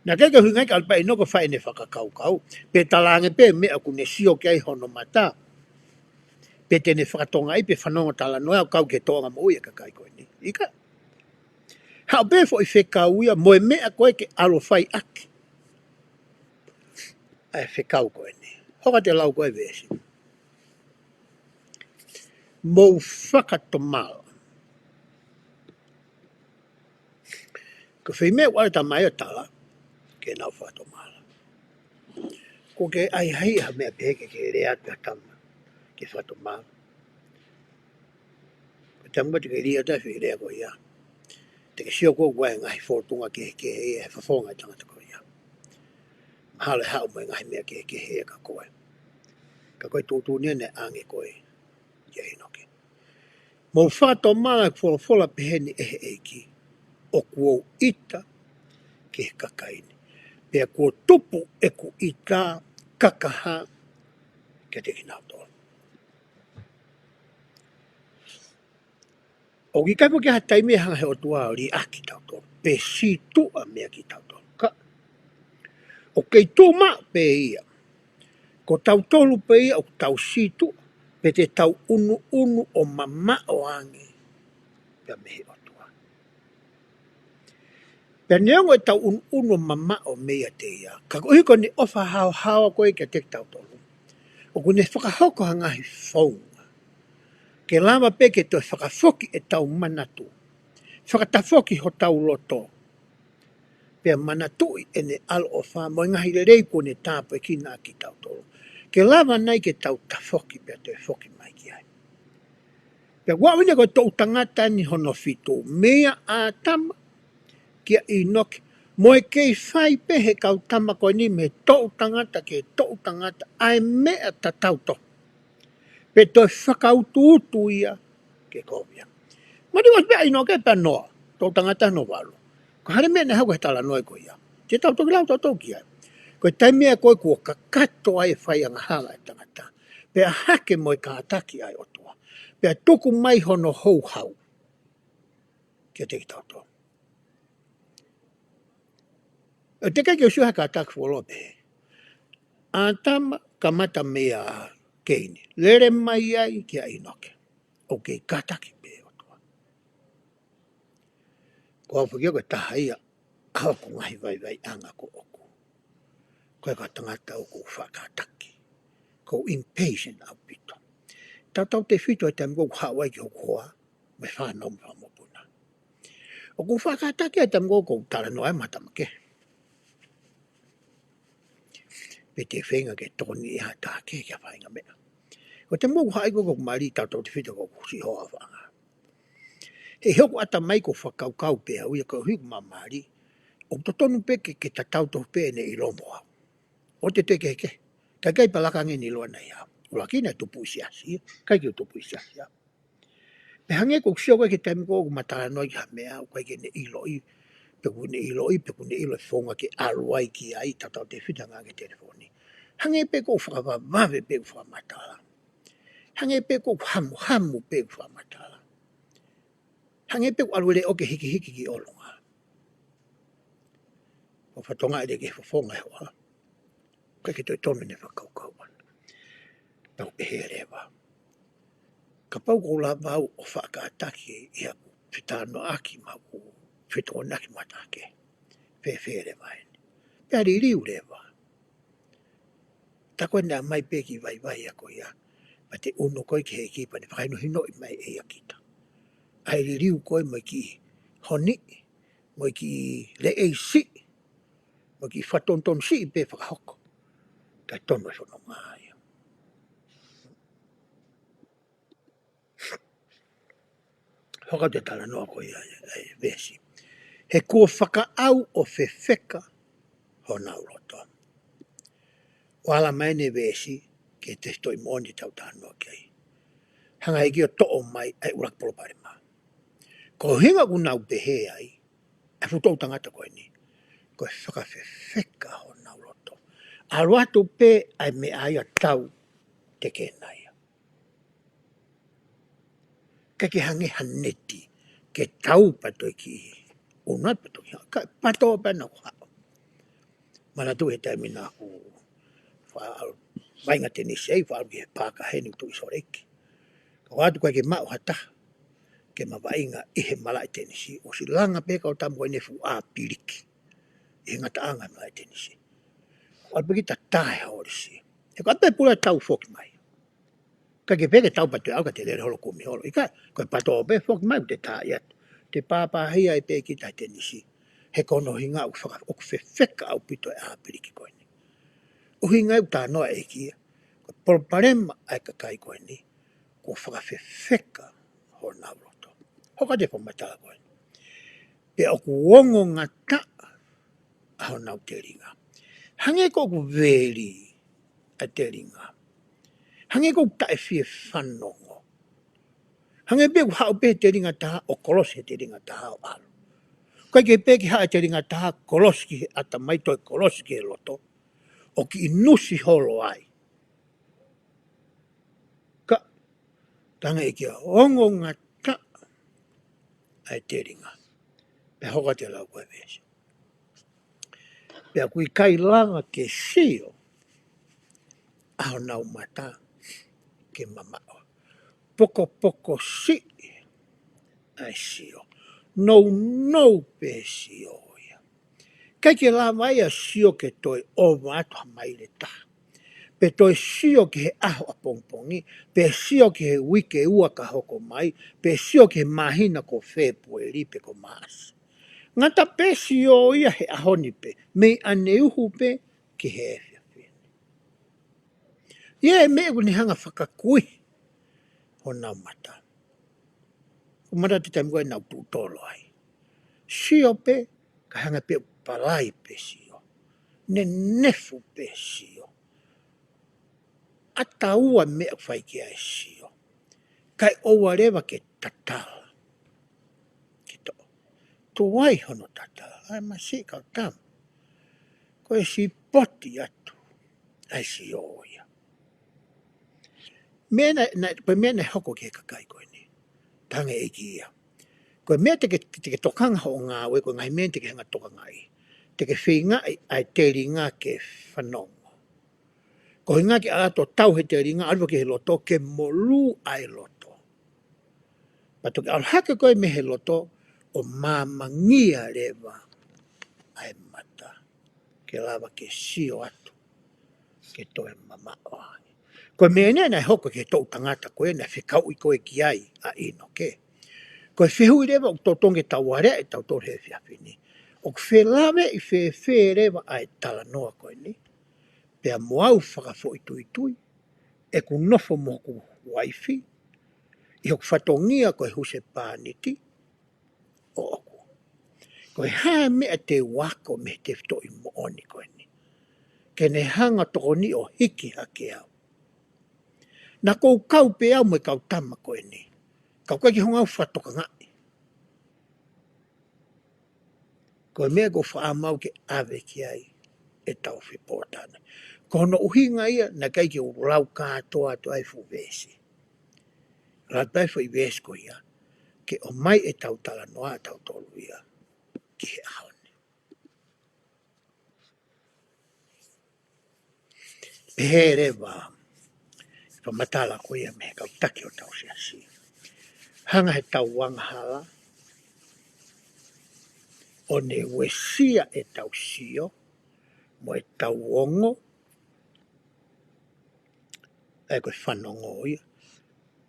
Na keke hui ngai ka alpa inoko whae ne whakakau kau. Pe talaange pe mea ku ne sio ki ai hono mata. Pe te ne whakatonga i pe whanonga tala noa kau ke tonga mo ia kakai koe ni. Ika. Hau pe fo I whekau ia moe mea koe ke alo whai aki. Ai whekau koe ni. Hoka te lau koe vesi. Mou whakatomala. Ko whi mea wale ta mai o tala. Ke nau whakatomala. Ko ke ai hai ha mea peke ke rea te tama. Ke whakatomala. Ko tama te ke ria ta whi rea ko ia. Te ke sio ko koe ngai whotunga ke he whawhonga tangata ko ia. Mahale hau mai ngai mea ke he ka koe. Ka koe tūtū nia ne ange koe. Ia inoke. Mou whakatomala whola peheni e he eiki. O kuo ita ke he kakaini. Pea kuo tupu e ku ita kakaha ke te kinau tō. O ki kaipo ke hatai mea hanga he o tua o ri aki tau tō. Pe si tua mea ki tau tō. Ka. O kei tō maa pe ia. Ko tau tolu pe ia o tau si tua. Pe te tau unu o mama o ange. Pea mehe o tua. Pea neongo e tau unu o mama o mea te ia. Ka kohiko ni ofa hao koe ke te tau tolu. O kune whakahoko hangahi whaunga. Ke lama pe ke toi whakafoki e tau manatu. Whakatafoki ho tau loto. Pea manatu e ne alo o wha. Mo ngahi rei ko ne tāpo e ki nā ki tau tolu. Ke lama nei ke tau tafoki pea toi foki mai ki ai. Pea wawine ko tau tangata ni hono fitu. Mea a tama kia inoki. Mo e kei whai pe he kau tama koe ni me tau tangata ke tau tangata. Ai mea ta tau to. Pe toi whakautu ia ke kovia. Mari was bea inoke pe noa. Tau tangata no walo. Ko hare mea ne hau he tala noe ko ia. Te tau toki lau tau ki ai. Ko tai mea koe kua kakato ai whai anga hala e tangata. Pea hake mo ka ataki ai o tua. Pea tuku mai hono hou hau. Kia te ki tau toa. E te kai ke usiu haka ataki fuolope. Atama kamata mea keini. Lere mai ai kia inoke. O kei kataki pe o tua. Ko hau whakio koe taha ia. Hawa ko ngahi vai anga ko oku. Koe ka tangata o ko whakataki. Ko impatient au pito. Tau te whito e tam kou hawai ki hoku hoa. Me whanau mwha mopuna. O ko whakataki e tam kou tala noa e matamake. Pe te whenga ke toni e hata ke kia whainga mea. Ko tam kou hai kou mari tau te whito kou si hoa whanga. He hoku ata mai ko whakaukau pe au ia ko hiku mamari. O to tonu pe ke tatau to pe ne i romo au. O te teke ke. Kai palaka nge ni loa nei au. Ula kina tupu isiasi. Kai ki tupu isiasi au. Me hange ko sio ke temi ko matala noi ha mea ko ke ne ilo I pe ku ne ilo fonga ke aluai ki ai tatau te whitanga ke telefoni. Hange pe ko whakava mave pe ko matala. Hange pe ko hamu pe whamata. Hange pe ko alwele o ke hiki ki olonga. O whatonga ere ke whafonga hewa. Ka ke toi tonu ne whakaukau ana. Pau e he rewa. Ka pau ko la vau o whakaataki i aku whitano aki ma ku whitona ki matake. Pe rewa ene. Pea riu rewa. Tako nā mai pe ki vai ako ia. Ma te uno koi ki he kipa ne whakaino hino i mai e akita. Ai riu koi mai ki honi, mai ki le ei si, mai ki whatonton si i pe whakahoko. Kai tono e whono mai. Hoka te tala noa koi ai vesi. He kua whakaau o whewheka ho nau roto. Wala mai ne vesi ke te stoi moni tau tānoa kei. Hanga e kia to'o mai ai urak polopare maa. Ko hinga ku nau pehe ai, e futou tangata koe ni, ko e whakawhewheka ho nau roto. Aruatu pe ai me ai a tau te kenai. Ka ke hange haneti, ke tau patoi ki una patoi, ka pato pa na hao. Mana tu he taimina ku vainga te nisei, whaaru ki he pāka heni tu isoreki. Ka wātu koe ke mau hata, ke mawainga i he mala i tenisi, o si langa peka o tamu koe nefu a piriki. I ngata anga mala i tenisi. O peki ta tae horisi. E ka pe pula tau foki mai. Ka ke peke tau patoi au ka te lere holo kumi holo. Ika, koe pato pe foki mai te tae atu. Te pāpā hia i peki ta tenisi. He kono hinga u whaka o whewheka au pito e a piriki koe ni. Uhinga u tā noa e kia. Koe polparema ai ka kai koe ni. Ko whaka whewheka ho nau roto. Hoka te whamatala koe ni. Pe o ku wongo ngata ho nau te ringa. Hange ko ku veri a te ringa. Hange ko tae fie whanongo. Hange pe ku hao pe te ringa taha o kolosi te ringa taha o alo. Kai ke pe ki haa te ringa taha kolosi ki ata mai toi kolosi ki he loto. O ki inusi holo ai. Ka tanga e kia ongo ngata ai te ringa. Pe hoka te lau koe vesi. Pe kui kai langa ke sio ao nau mata ke mamao. Poko poko si ai sio. Nou pe sio ia. Kai ke la mai a sio ke toi o matua mai le taha. Pe toi sio ke he aho a pongpongi, pe sio ke he wike ua ka hoko mai, pe sio ke he mahina ko whepo e lipe ko maasi. Ngata pe sio ia he ahoni pe, me ane uhu pe ke he efia whine. Ia e me uni hanga whakakui ho nau mata. Umara te taimua e nau pūtolo ai. Sio pe, ka hanga pe palai pe sio. Ne nefu pe sio. Ata ua mea whai ki ai sio. Kai oua rewa ke tatala. Ki to. To wai hono tatala. Ai ma si kau tam. Koe si poti atu. Ai sio ia. Mea na hoko ke kakai koe ni. Tange e ki ia. Koe mea te ke tokanga o ngā ue, koe ngai mea te ke hanga tokanga i. Te ke whinga ai te ringa ke whanongo. Ko hinga ki ato tau he te ringa, alwa ke he loto, ke molu ai loto. Pato ke alhaka koe me he loto, o māmangia rewa ai mata. Ke lava ke sio atu, ke toe mama oangi. Koe mea nea nai hoko ke tau tangata koe, na whikau i koe ki ai a ino ke. Koe whihui rewa o totonge tau warea e tau tore he whiawhini. O whelave i whe rewa ai tala noa koe ni. Pea moau whakafo i tui, e ku nofo mo ku waifi, i hoku whatongia koe huse pāniti, o oku. Koe hā mea te wako me te whito i mooni koe ni. Ke ne hanga toko ni o hiki hake au. Na kou kau pe au me kau tama koe ni. Kau kai ki honga au whatoka ngai. Koe mea ko whaamau ke ave ki ai e tau whipotana. Ko no uhinga ia na kai ki urau kātoa to ai fuwesi. La pefo I vesko ia. Ke o mai e tau tala noa tau tolu ia. Ki he aone. Pehe rewa. Whamatala ko ia me kau taki o tau sia si. Hanga he tau wanga hala. O ne wesia e tau sio. Mo e tau ongo. E koe whanongo ia.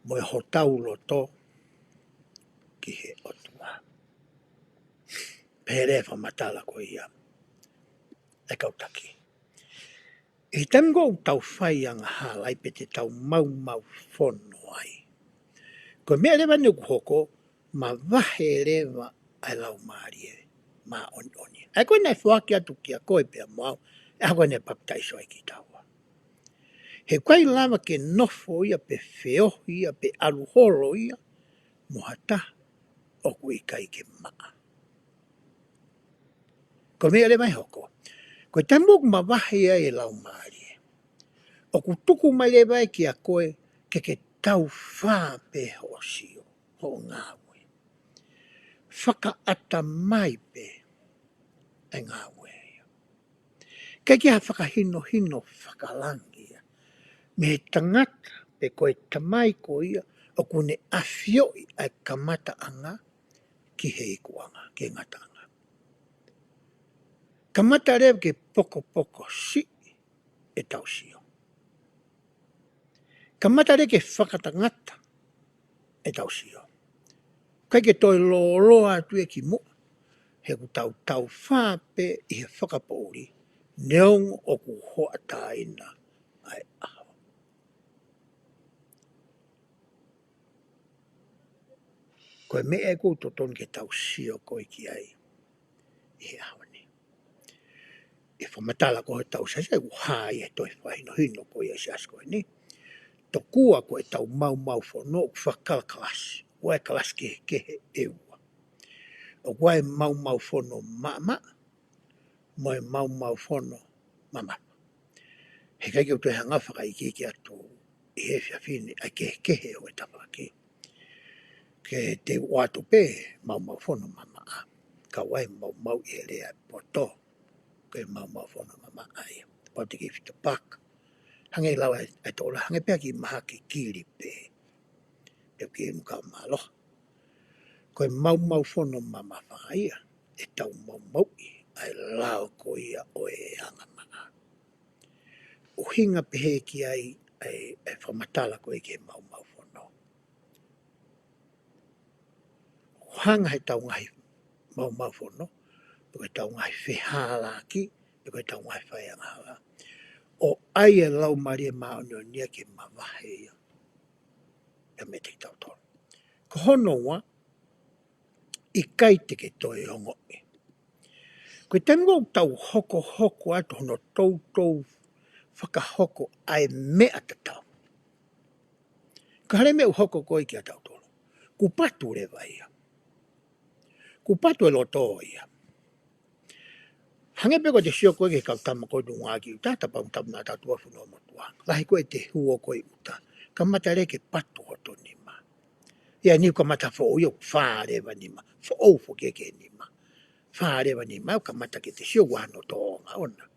Mo e hotau loto. Ki he otua. Pehe rewa whamatala ko ia. E kau taki. I tango tau whai anga hala I pe te tau mau whono ai. Ko mea rewa ni hoko, ma wahe rewa ai lau maari e, ma oni. Ai koe nei whaki atu ki a koe pia mau, e hako nei baptaiso ai ki taua. He koe lama ke nofo ia pe whiohi ia pe aluholo ia, mohata o kui kai ke maa. Ko mea rewa ni hoko, koe tamuk ma wahe ai e lau maari e. O ku tuku mai rewa ki a koe, ke tau whā pe ho sio, ho ngāwe. Whakaata mai pe e ngāwe. Kei ki ha whakahino whakalangi ia. Me he tangata pe koe tamai ko ia, o kune awhioi ai kamata anga ki he ikuanga, ke ngata anga. Kamata rewa ke poko si e tau sio. Kamata rewa ke whakatangata e tau sio. Kai ke toi loa atu e ki mua, he ku tau whāpe I he whakapouri, neong o ku hoa tāina ai aho. Koe me e koutou ton ke tau sio koe ki ai, I he aho ni. E whamatala ko he tau sasa, e ku hāi e toi whahino hino koe e sias koe ni. To kua koe tau mau whono, ku whakalkalasi, ua e kalasi ke he e ua. O kua e mau whono mama, mo e mau whono mama. He kai ki o toi hanga whaka I ki atu I he whiawhine, ai ke he o e tapaki. Ke te watu pe, mau whono mama a. Ka wai mau I he rea poto, ke mau whono mama ai. Pau te ki whita paka. Hange lawa ai tola, hange pia ki maha ki kiri pe. Pia ki muka malo. Koe mau whono mama whakaia, e tau mau I, ai lao ko ia o e anga maa. Uhinga pehe ki ai e whamatala ko e ke mau whono. Hanga he tau ngahi mau whono, peko tau ngahi whihala ki, peko tau ngahi whaianga hala. O ai e lau mari e maa onio nia ke mawahe ia. E me te tau tonu. Ko hono wa, I kai te ke toi ongo e. Ko tengo tau hoko atu hono tau whakahoko ai mea te tau. Ka hare me hoko koi ki a tau tonu. Ku patu rewa ia. Ku patu e loto ia. Hange peko te sio koe ke kau tama koe tu ngāki uta, tapa utapu nā tātua whuno motua. Lahi koe te huo koe uta. Ka mata re ke patu hoto nima. Ia niu ka mata fo io whārewa nima. Fo au fo ke nima. Whārewa nima, ka mata ke te sio wano tōnga ona.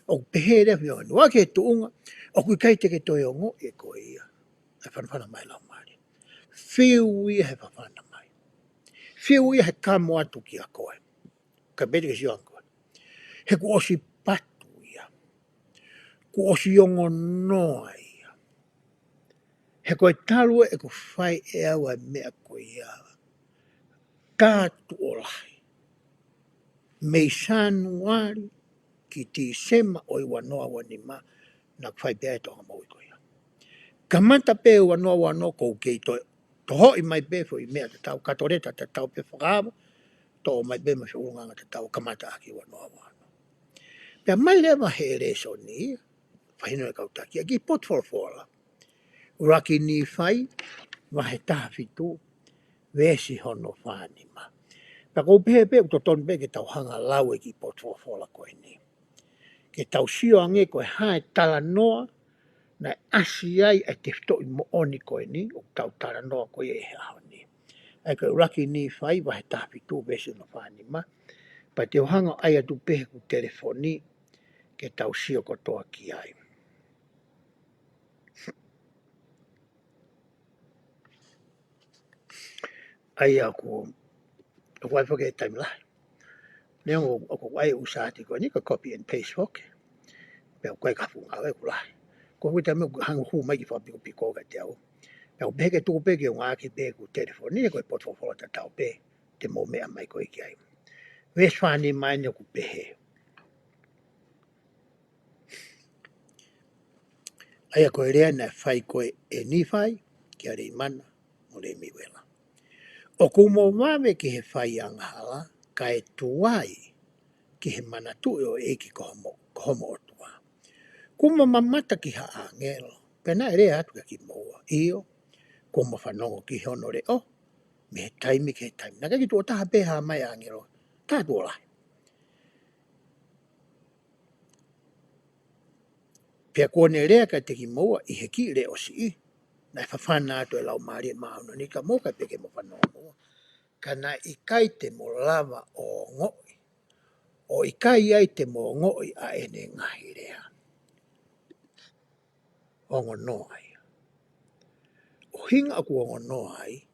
O pehere whio anua ke tuunga, o kui kai te ke toi ongo e koe ia. E whanawhana mai lau maari. Whiu ia he whawhana mai. Whiu ia he kamo atu ki a koe. Ka bete ke sio ankoe. He ku osi patu ia. Ku osi ongo noa ia. He koe talua e ku whai e awa mea koe ia. Kātu o lahi. Mei sanuari ki ti sema o iwa noa wanima na whai pia e tonga maui koe ia. Ka mata pe ua noa wano kou kei toi. To hoi mai pe fo I mea te tau katoreta te tau pe whakaama. To mai pe ma whiurunganga te tau kamata aki ua noa wano. Pea mai lewa he reso ni, whahino e kautaki, ki potfolfola. Uraki ni whai, wahe taha fitu, wesi hono whanima. Pea kou pehe uto ton pe ke tau hanga lau e ki potfolfola koe ni. Ke tau sio ange koe hae tala noa, Na asi ai e te fito I mo oni koe ni, o tau tara noa koe e hao ni. Ai koe uraki ni whai wahe tahi tu besi no whani ma. Pa te ohanga ai atu pehe ku telefoni ke tau sio kotoa ki ai. Ai aku, o wai whake e taimi lahi. Nea o ko ai usati koe ni ka copy and paste hoke. Pea koe ka funga e kulahi. Ko hui tame hanga hu mai ki whapiko piko ka te au. Pea pehe ke tuku pehe ki o ngā ki pehe ku telefoni e koe potfofola ta tau pehe. Te mo mea mai koe ki ai. Wes whani mai ni o ku pehe. Ai a koe rea na whai koe e ni whai ki a rei mana mo le mi wela. O ku mo mawe ki he whai angahala ka e tuai ki he mana tu o e ki kohomo o tua. Kuma mamata ki ha angelo. Pena e rea atu ki moa. Io, kuma whanongo ki hono re o. Me he taimi ki he taimi. Naka ki tu o taha peha mai angelo. Tā tu o lai. Pea kone rea ka te ki moa I he ki re o si I. Na e whawhana atu e lau maari e mauna. Ni ka moka peke mo whanongo moa. Ka na I kai te mo lava o ngoi. O I kai ai te mo ngoi a ene ngahi rea. Ongo noa ai. O hinga aku ongo noa ai.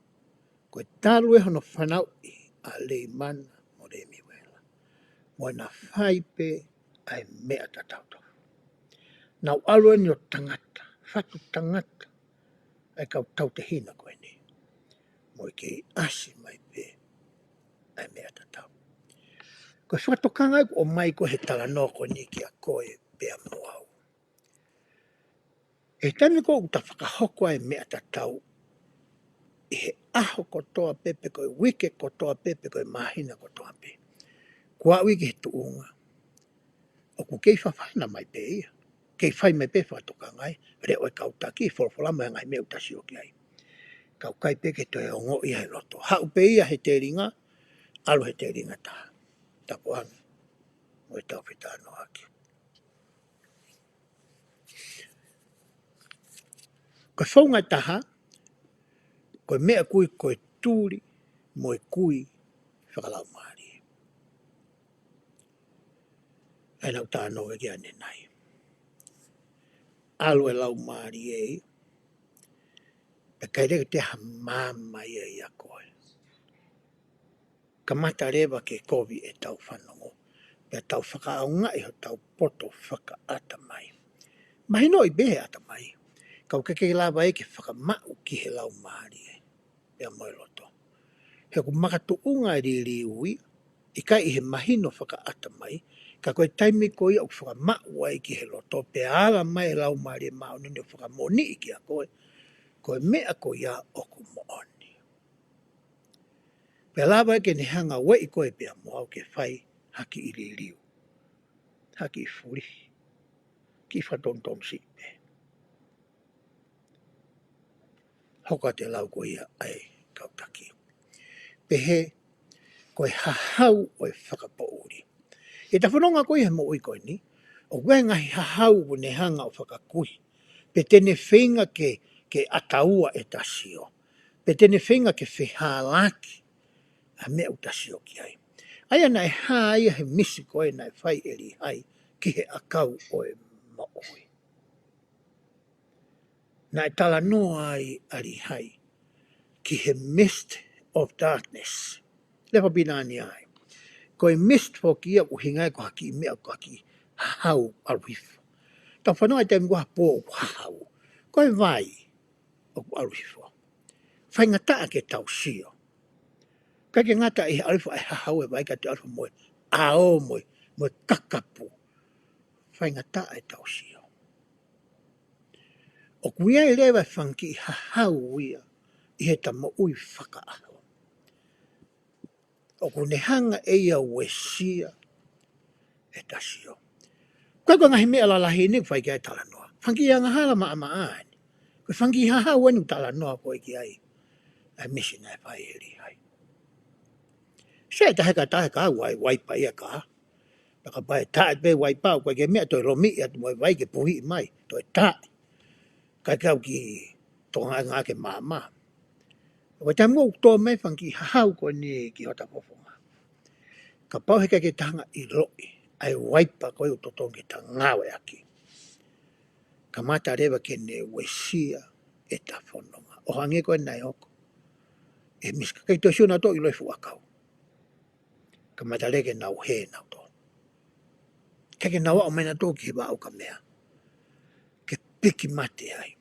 Koe talu e hono whanau I a le mana mo le mi wela. Mo na whaipe ai mea tatauto. Nau alue ni o tangata. Whatu tangata. Ai kau tau te hina koe ni. Mo I ke asi mai pe ai mea tatau. Koe whatokanga ai o mai ko he tala no ko ni ki a koe pea moau. E tami ko uta whakahoko ai mea tatau. I he aho kotoa pepe koe wike kotoa pepe koe mahina kotoa pepe. Kua wiki he tuunga. O ku kei whawhana mai pe ia. Kei whai mai pe whatokanga ai. Re oi kautaki wholawhalama ngai mea utasi o ki ai. Kau kai peke toi o ngo ia he loto. Hau pe ia he te ringa. Alo he te ringa taha. Tapuanga. Mo e tau whita no aki. Koe whaunga taha. Koe mea kui koe tūri. Mo e kui whakalau maari. Ai nau tāno e kia ne nai. Alo e lau maari e. Pe kai reka te ha māma ia ia koe. Ka mata rewa ke kovi e tau whanongo. Pea tau whakaunga I ho tau poto whakaata mai. Mahino I behe ata mai. Kau keke lawa e ke whakamau ki he lau maari e. Pea moi loto. He ku makatu unga ri ui. I kai I he mahino whakaata mai. Ka koe taimi koe au whakamau ai ki he loto. Pea ala mai lau maari e mao nini o whakamoni I ki a koe. Koe mea koe ia o ku mooni. Pea lawa ke ni hanga wei koe pea moau ke whai haki I riu. Haki I furi. Ki whatonton sipe. Hoka te lau koe ia ai kautaki. Pehe koe hahau o e whakapouri. E ta whanonga koe he mo ui koe ni. O koe ngahi hahau o ne hanga o whakakui. Pe tene whenga ke ataua e tasio. Pe tene whenga ke whihālaki. A mea utasio ki ai. Aia nai hāia he misi koe nai whai eri hai ki he akau o e maoi. Nai tala noa ai ari hai ki he mist of darkness. Lepa binani ai. Koe mist fo ki ia uhingai ko haki I mea ko haki hahau aruhifa. Tau whanau ai te mgua pō ku hahau. Koe vai o ku aruhifa. Whai ngata ke tau sio. Kai ke ngata I aruhifa ai hahau e vai ka te aruhifa moe. Ao moe kakapu. Whai ngata ai tau sio. O kuia I lewa whanki I hahau ia. I he tamo ui whakaaho. O ku nehanga e ia wesia e tasio. Koe koe ngahi mea lalahi ni whai kia tala noa. Whanki ia ngahala maa maani. Koe whanki haha wenu tala noa koe ki ai. Ai misi nai whai eri hai. Se e taheka waipa ia ka. Paka pai tae pe waipa koe ke mea toi romi ia tu moi vai ke puhi mai. Toi tae. Kai kau ki tonga ngā ke māma. Ko te mō tō me whanki hau ko ni ki hota pofonga. Ka pau heka ke tanga I loi, ai waipa koe o totongi ta ngāwe aki. Ka mata rewa ke ne wesia e ta whanonga. O hange koe nei hoko. E miska kai to siona to I loi fuakau. Ka mata reke nau he nau to. Kake nau o mena tō ki wa au ka mea. Ke piki mate ai.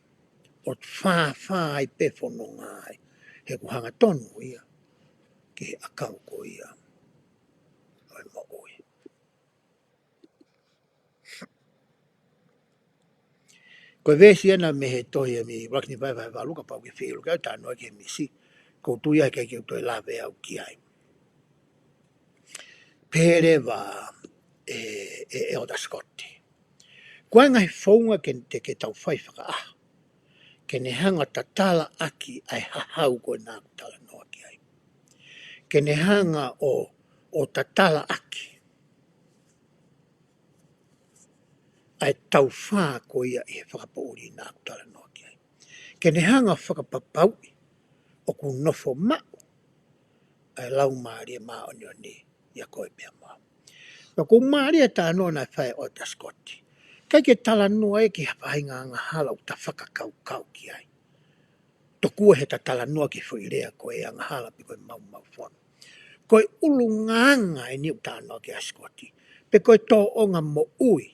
O whā ai pe whanonga ai. He kuhanga tonu ia. Ke he akau ko ia. Oi mo oi. Ko vesi ana me he tohi e mi wakni vai vai wa luka pau ke whiru kau tā noa ke misi. Ko tuia ke ke toi lawe au ki ai. Pere wa e o da Scotti. Kua ngai whaunga ke tau whai whaka ah. Ke ne hanga ta tala aki ai hahau ko nā tala noa ki ai. Ke ne hanga o ta tala aki. Ai tau whā ko ia I he whakapauri nā tala noa ki ai. Ke ne hanga whakapapau o ku nofo mau. Ai lau maari e maa onioni ia koe pia maa. No ku maari e tā noa nai whai o ta Scotti. Kai ke tala noa e ki hapahinga anga hala o ta whakakau kau ki ai. Tokua he ta tala noa ki whuirea koe anga hala pi koe mau whanu. Koe ulu nganga e niu tā noa ki a Scotti. Pe koe tō onga mo ui.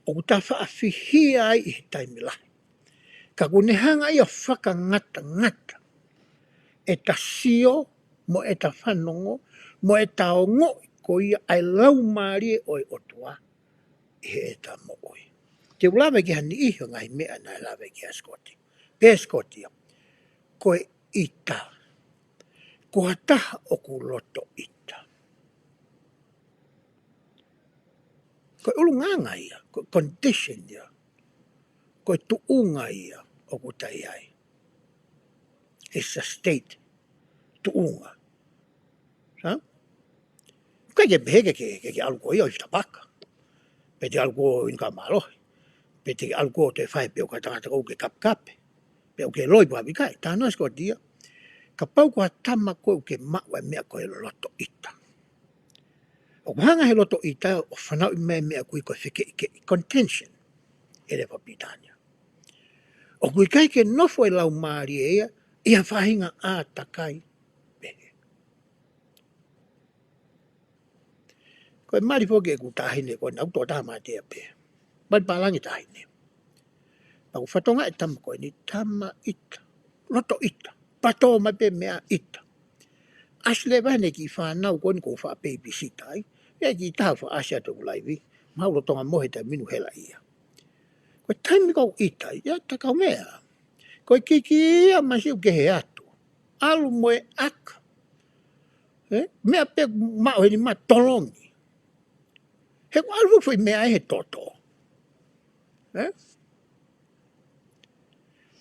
O ku ta whaafihia ai I he taimilahi. Ka kunehanga ia whaka ngata. E ta sio, mo e ta whanongo, mo e ta ongo ko ia ai lau maari o I otua. I he e ta mo ui. Te ulawe ki hani iho ngai mea nai lawe ki a Scotti. Pe Scotti ia. Koe ita. Ko hataha o ku loto ita. Koe ulu nganga ia. Koe condition ia. Koe tuunga ia o ku tai ai. It's a state. Tuunga. Sa? Kai ke beheke ke alko ia o ita paka. Pe te alko in ka malohi. Pe te alko te whai pe o ka tangata kou ke kapkape. Pe o ke loi papi kai. Tāna Scotti ia. Ka pau kua tama koe ke maua mea koe loto ita. O hanga he loto ita o whanau I mea koe koe whike ke contention e le papitania. O koe kai ke nofo e lau maari e ia whahinga a takai pehe. Koe maari poke e ku tahine koe nau tō tāma te pehe. Mai palangi tahine. Pau whatonga e tama koe ni tama ita. Loto ita. Pato mai pe mea ita. Asle vane ki whanau koe ni ko wha babysitter ai. Ia ki taha wha asia tuku laivi. Maulo tonga mohe te minu hela ia. Koe taimi kou ita, ia takau mea. Koe kiki ia masiu ke he atu. Alu moe aka. Mea pe mao he ni ma tolongi. He ko alu fui mea he toto.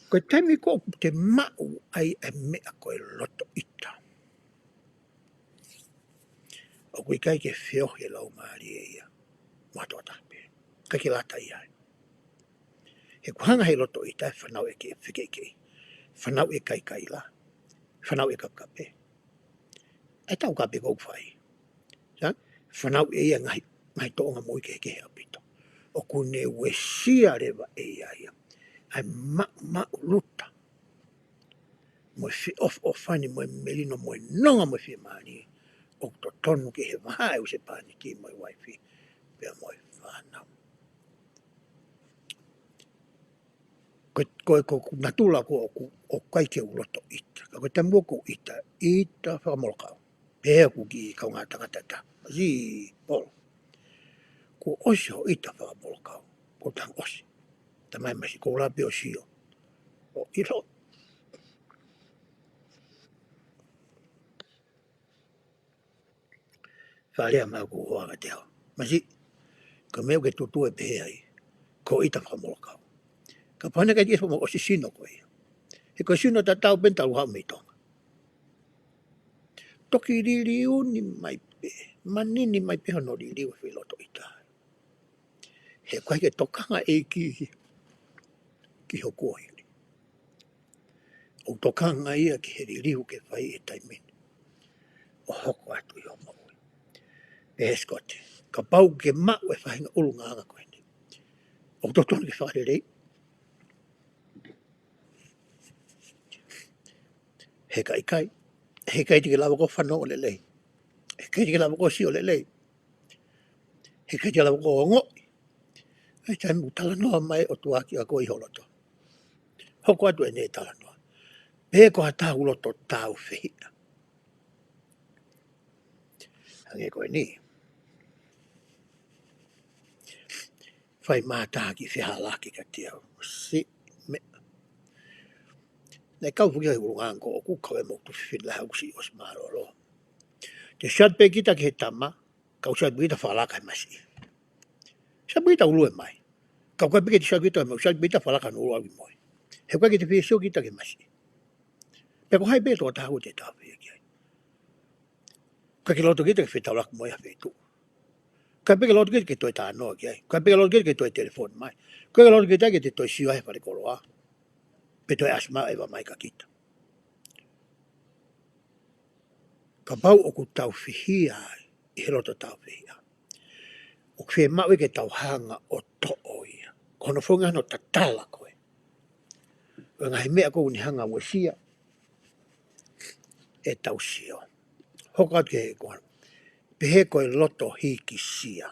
Koe taimi kou te mau ai e mea koe loto ita. O koe kai ke whiohe lau maari e ia. Matua tape. Kai ke lata ia. He kuhanga he loto ita e whanau e ke whikeke. Whanau e kai la. Whanau e kakape. E tau kape kou whai. Whanau e ia ngai toonga moi ke he apito. O kune wesia rewa e ia. Ai ma luta. Moi fi of fani moi melino moi nonga moi fi maani. O to tonu ke he maha e se pani ki moi waifi. Pea moi whanau. Ko natula ko o kai ke uloto ita. Ko te moko ita whamolokau. Pea ku ki kaunga takatata. Zi polo. Ko osi ho ita whamolokau. Ko tang osi. Tamai masi ko lapi o sio. O ilo. Whalea mau ko hoanga te hao. Masi, ko meu ke tutu e pehe ai. Ko ita whamolokau. Ka pane kai ties mo osi sino ko ia. He ko sino ta tau penta luhau mei tonga. Toki ririu ni mai pe. Manini mai pe hono ririu e whiloto ita. He koe ke tokanga e ki ki hoko hili. O tokanga ia ki heri lihu ke whai e taimini. O hoko atu i o maui. Peheskote. Ka pau ke mau e whahinga ulunga anga koe ni. O totonu ki whare rei. He kai kai. He kai tiki lawa ko whanau o le lei. He kai tiki lawa ko si o le lei. He kai tiki lawa ko o ngoi. He tai mu tala noa mai o tuaki a ko i holoto. Hoko atu e ne tala noa. Pehe ko hata uloto tau whihina. Hange koe ni. Whai mātaha ki whiha laki ka tia. Si me. Nei kau puki hoi urungaan ko o kukawe mo tu whiwhin laha usi os maroro. Te siat pe kita ki he tama, kau siat bita whalaka he masi. Siat bita ulue mai. Kau kai peke te siat bita mo siat bita whalaka no ua moi. He kai ki te whiesio kita ki masi. Pe ko hai pe toa tahu te tahu whia ki ai. Kai ki loto kita ki whitau laka moi ha whitu. Kai peke loto kita ki toi tā noa ki ai. Kai peke loto kita ki toi telefon mai. Kai loto kita ki te toi siwa he whare koroa. Pe toi asma ewa mai ka kita. Ka pau o ku tau whihia i he loto tau whihia. O kwe mawe ke tau hanga o to oia. Kono whunga no tatala koe. O ngahi mea kou ni hanga ua sia. E tau sio. Hoka ke he koe. Pehe koe loto hiki sia.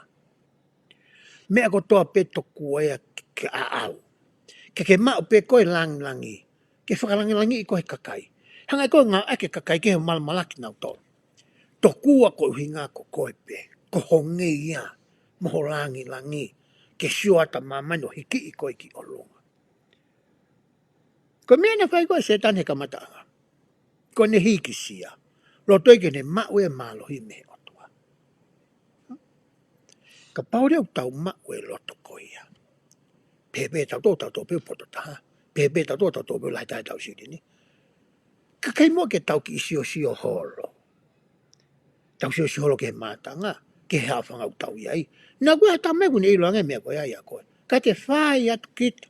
Mea ko toa peto kuea ke aau. Ke mao pe koe langi. Ke whakalangi i koe kakai. Hanga koe ngā ake kakai ke he malaki nau tō. To kua koe hinga ko koe pe. Ko honge ia. Moho langi. Ke siota mamano hiki i koe ki olonga. Ko mea na whai koe se tane kamataanga. Ko ne hiki sia. Roto ike ne mau e malo hi me otua. Ka paure au tau mau e loto koia. Pepe tau tō peo poto taha. Pepe tau tō peo lai tai tau siri ni. Ka kai mua ke tau ki sio holo. Tau sio holo ke mātanga. Ke hea whanga au tau iai. Nā koe hata me kune iloanga mea koe ai a koe. Ka te whai atu kita.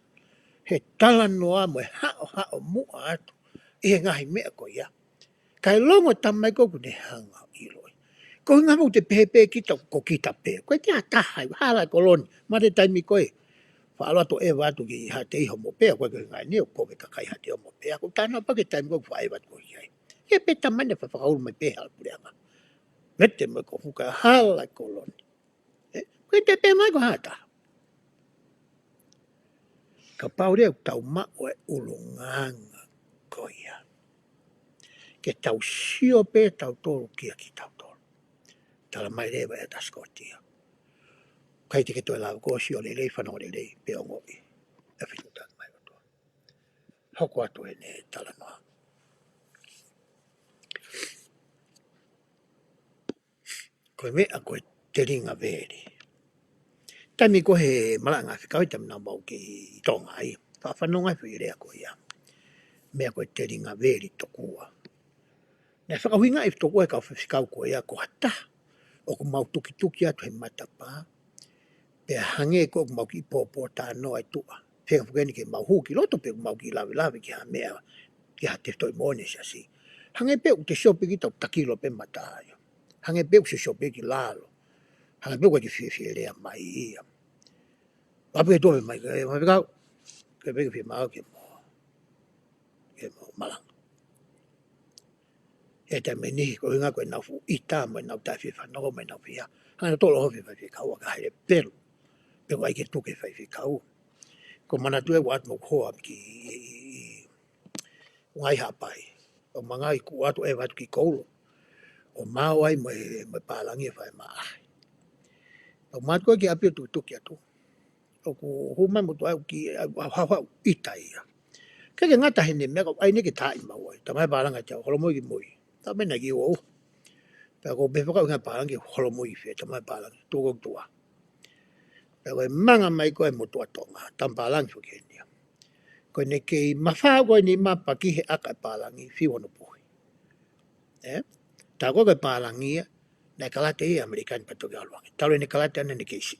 He tala noa mo e hao mua atu. I he ngahi mea koe ia. Kai longo tamai ko kune hanga iloi. Ko hinga mo te pepe kita ko kita pe. Koe te atahai, hala koloni. Ma te taimi koe. Whaaloa to e watu ki ha te iho mo pea. Koe koe ngai neo koe kakai ha te o mo pea. Ko tāna pake taimi koe whae watu koe iai. E pe tamane whakaulu mai pe halpureanga. Mete mo ko fuka hala koloni. Koe te pe mai ko hata. Ka paure au tau mao e ulunganga koia. Ke tau sio pe tau tolu kia ki tau tolu. Tala mai rewa e taskotia. Kai te ke toi lau ko sio le lei whanau le lei pe o ngoi. E whitu tanga mai o toa. Hoko atu e ne tala noa. Koe mea koe te ringa veri. Taimi ko he malanga whikau tami nā mau ki tonga ai. Whanonga whi rea koe ia. Mea koe te ringa veri tokua. Nea whakauhinga i tokua e kau whikau koe ia ko hata. O ko mau tuki atu he matapa. Pe hange ko mau ki popo tā noa i tua. Whenga whukeni ke mau huki loto pe mau ki lawe ki ha mea. Ki ha te toi mone sia si. Hange pe u te siope ki tau takilo pe mataio. Hange pe u se siope ki lalo. Hange pe u ki whiwhi rea mai ia. Wapu e tobe mai ka e mawhikau. Ke peke whi mao ke mo malanga. E te me nihi ko hinga koe nau fu ita mo nau tai whi whanoko mo nau whia. Hange tolo hofi whi kau a ka haere pelu. Pe wai ke tuke whi kau. Ko mana tue wat mo hoa ki ngai hapai. O mangai ku atu e watu ki koulo. O mau ai mo pālangi e whai maahi. O mātua ki apio tuki atu. O ku humai mo tu au ki hau ita ia. Keke ngata hene mea kau ai neke tai mau ai. Tamai pālanga te holomoi ki moi. Ta mena ki o. Pea ko befaka unga pālangi holomoi whea tamai pālangi. Tūkok tua. Pea koe manga mai koe mo tua tonga. Tam pālangi whakenia. Koe ne kei mawhao koe ni mapa ki he aka pālangi whiwano puhi. Tā koe pālangi ia. Nei kalate i Amerikani patoki aluangi. Talu ne kalate ana ne keisi.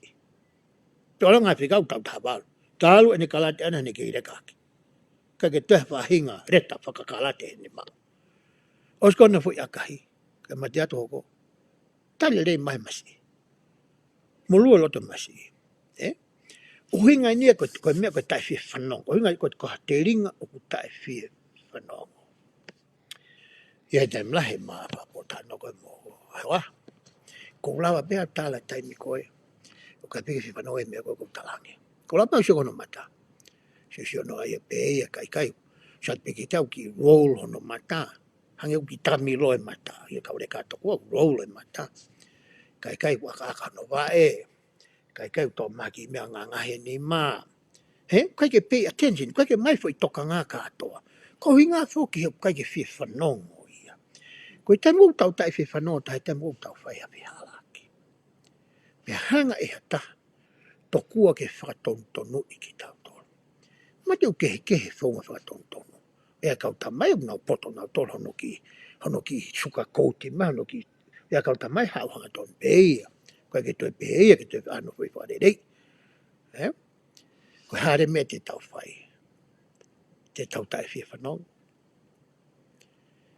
Te ola ngai whikau tau tāwalu. Talu ne kalate ana ne kei rekaki. ke tefa hinga reta whakakalate ni ma. Osko na fui akahi, ke mati atu hoko, tali rei mai masi. Mulua loto masi. Uhinga ni ko mea ko tai fi whanong. Uhinga ko te ringa o ku tai fi whanong. Ia tai mlahe maa papo tano koe mo. Hewa, ko lawa bea tala tai mi koe. O ka piki fi whanong e mea koe ko talangi. Ko lawa pao sio mata. Sio no aia pe ia kai. Sat piki tau ki roll hono mata. Hange uki tami loe mata. Ia kaure kato kua roll e mata. Kai waka no va e. Kai to maki mea ngangahe ni maa. He, kai ke pay attention, kai ke mai foi toka ngā katoa. Ko hi ngā whoki he kai ke whia whanongo ia. Ko i temu tau tai whia whanongo, tai temu tau whai hapi halaki. Pea hanga e hata, to kua ke whakatontonu i ki tau tolu. Mate u kehe whonga whakatontonu. Ea kau ta mai nau poto nau tolu hono ki suka kouti ma, hono ki, ea kau ta mai hau hanga ton peia. Kai ke toi peia, ke toi whano fui whaerei. Ko hare me te tau whai. Te tau tai whia whanongo.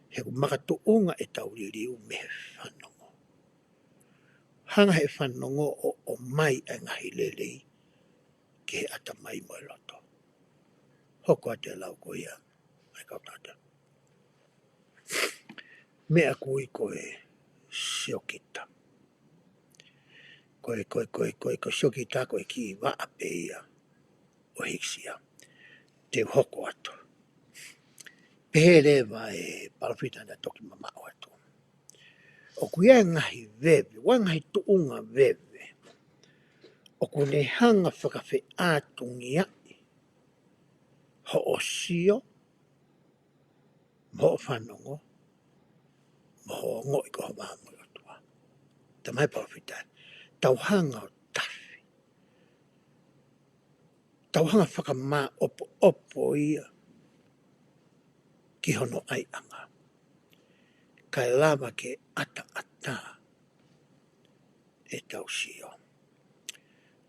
He ku makatu unga e tau ririu me he whanongo. Hanga he whanongo o mai e ngahi lelei ke he ata mai mo loto. Hoko a te lau ko ia. Mai kau tata. Mea kui koe siokita. Koe siokita koe ki waa pe ia o hiksia. Te hoko ato. Pehere vai palafita na toki mama o ato. O kuia ngahi veve, wangahi tuunga veve. O kune hanga whakawhi ātungi ai. Ho o sio, mo o whanongo, mo o ngoi ko hawa mo o tua. Ta mai palafita. Tau hanga o tafi. Tau hanga whakamā opo ia. Ki hono ai anga. Kai lava ke ata e tau sio.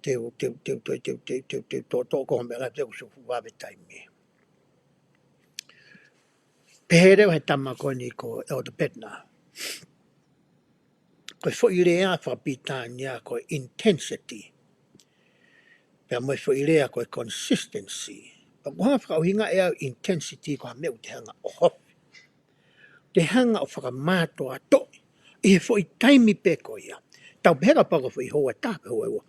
Teu tō kohombe la teu sufu wawe taimi. Pehere o he tamako ni ko Elder Bednar. Koe fo i rea whapitania koe intensity. Pea moe fo i rea koe consistency. Pa kuhanga whakauhinga e au intensity ko ha meu te hanga o hofi. Te hanga o whakamātoa toi. I he fo i taimi peko ia. Tau pehera pako fo i hoa tāpe hoa ua.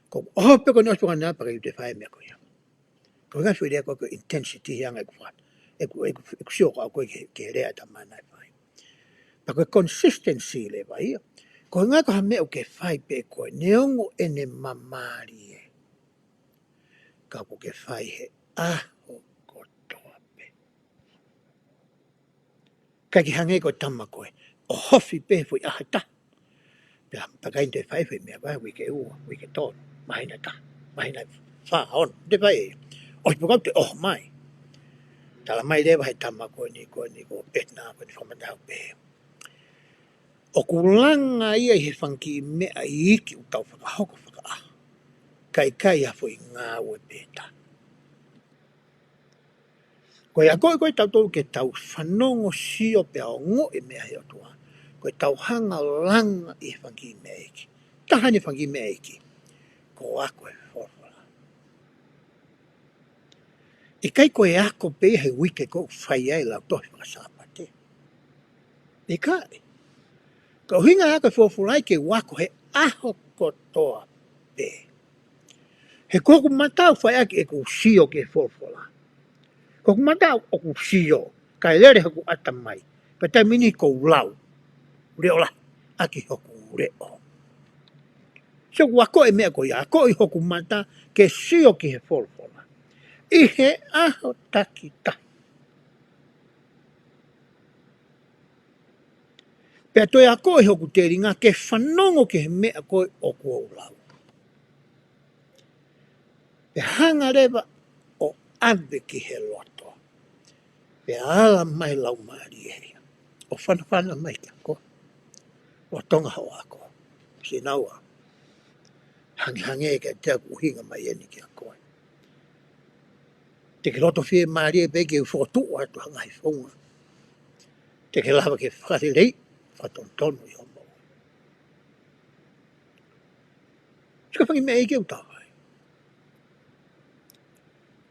Ko oho peko ni ospeko nā paka i te whae mea ko ia. Ko ngai fo i rea koe intensity hanga e kuwhata. Eku sio ko au koe ke rea ta mana e whai. Pa koe consistency le vai ia. Ko ngā ko ha mea ke whai pe koe neongo ene mamari e. Ka ko ke whai he aho kotoa pe. Ka ki hange ko tama koe. O hofi pe fui aha ta. Pea pakain te whai fai mea vai wike ua, wike tonu. Mahina ta. Mahina wha on. Te whai e. O si pokau te oh mai. Tala mai lewa he tama koe ni ko Bednar koe ni whamatau pe. O kulanga ia i he whanki mea i iki u tau whakahoko whakaaha. Kai a fo i ngā ue pēta. Koe a koe tau tolu ke tau whanongo sio pe o ngo e mea he o tua. Koe tau hanga langa i he whanki mea iki. Tahani whanki mea iki. Ko a koe whorwara. I kai koe ako pe he wike ko whai ai lau tohi whakasapate. I kai. Ko hinga ako whorwara ke wako he aho kotoa pe. He koku matau whai aki e ku sio ke whorwara. Koku matau o ku sio. Kai lere haku ata mai. Patai mini ko lau. Reola. Aki hoku reo. So wako e mea ko ia. Ko i hoku mata ke sio ki he whorwara. I he aho taki ta. Pea toi a koe hoku te ringa ke whanongo ke he mea koe o kua lau. Pe hanga rewa o ave ki he loto. Pe ala mai lau maari e. O whanawhana mai kia koe. O tonga ho ako. Si naua. Hangi e ka te aku hinga mai eni kia koe. te ke loto fie maari e peke u fotu o atu hanga i fonga. Te ke lava ke whakate rei, whatontonu i homo. Tika whangi mea ike utawai.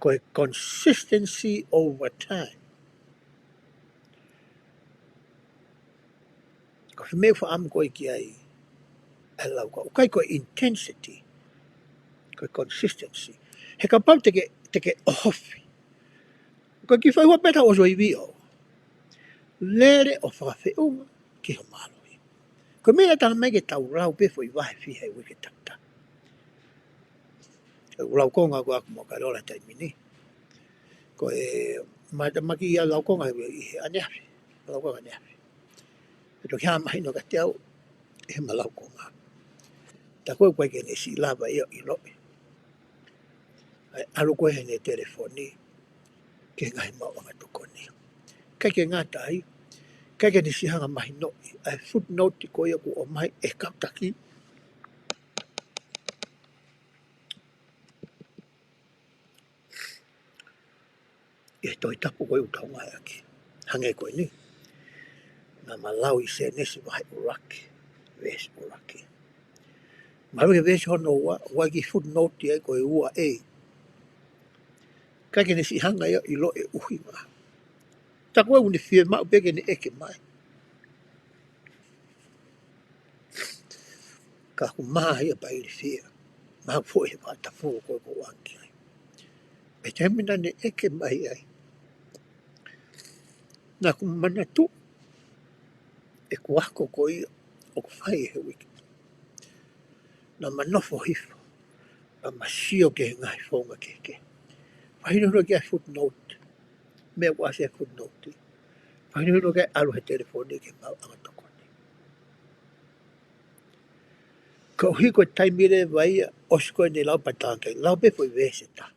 Koe consistency over time. Ko whimeu wha am koe ki ai e lau ka. Ukai koe intensity. Koe consistency. He ka pau te ke ohofi. Koe ki whaihua peta o zoi vio. Lere o whawhiunga ki ho maloi. Koe mea tana mai ke tau rau pefo i wahe fi hei wike tata. Lau konga ko aku mo ka rola taimini. Koe maki ia lau konga i he aneafi. Lau konga aneafi. Pero kia mahi no ka te au he ma lau konga. Ta koe koe ke ne si lava ia i loi. Alo koe he ne telefoni ke ngai ma o ngatokoni. Kai ke ngata ai. Kai ke ni si hanga mahi no. Ai footnote ko ia ku o mai e kautaki. E toi tapu koe utau ngai aki. Hange koe ni. Na malau i se nesi wahi uraki. Vesi uraki. Mawe vesi hono ua ki footnote ai koe ua e. Kai ke ni si hanga ia i lo e uhi ngā. Ta koe uni fie mau peke ni eke mai. Ka ku maha ia pa ili fie. Maha fo e wata fo koe ko wanki ai. E te mina ni eke mai ai. Na ku mana tu. E ku ako ko ia. O ku whai he wiki. Na manofo hifo. Na masio ke ngai fonga keke. Whahinuhino kia footnote. Mea wase footnote. Whahinuhino kia alu he telefoni ke mau angatokoni. Ko hiko taimire vai osko ni lau patanke. Lau befo i vese ta.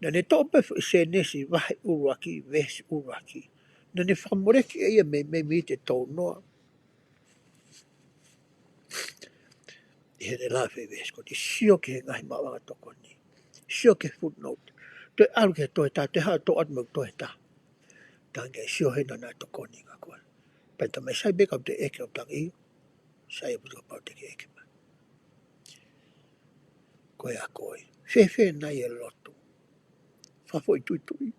Na ne tō befo i se nesi vahe uraki, vese uraki. Na ne whamoreki eia me mi te tō noa. I he ne lawe vese ko. Ti sio ke ngai mau angatokoni. Sio ke footnote. Te alu ke toe ta. Te haa tō atmau toe ta. Tange sio he na tokoni ka koe. Penta mai sai beka te eke o tangi. Sai e puto pau te ke eke mai. Koe a koe. Fefe nai e lotu. Fafo i tui tui.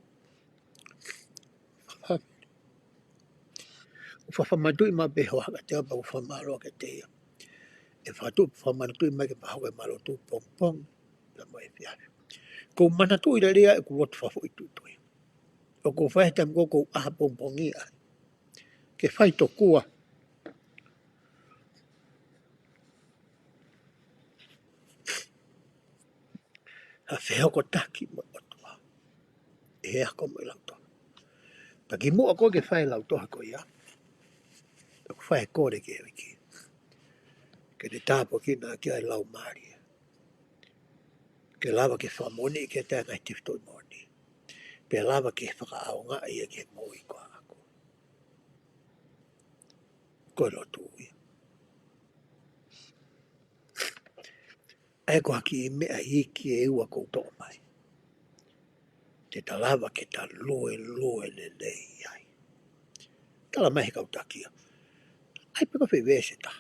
Ufafa matui ma beho haka te apa ufa maro ke te ia. E fatu ufa matui ma ke pahau e maro tu pong pong. La mo e fiafi. Ko mana tui le rea e ku lotu fafo i tui tui. O ko whae tam ko aha pong pongi ai. Ke whai to kua. Ha wheo ko taki mo otua. E ako mo i lauto. Paki mua ko ke whae lauto hako ia. Ko whae kore ke wiki. Ke te tāpo ki nā ki ai lau maari. Ke lava ke whamoni ke te ngai tifto i moni. Pe lava ke whakaaonga ia ke moi ko ako. Ko rotu ui. Ai ko haki i mea hiki e ua koutou mai. Te ta lava ke ta loe le lei ai. Tala mai he kautakia. Ai peka whi vese ta.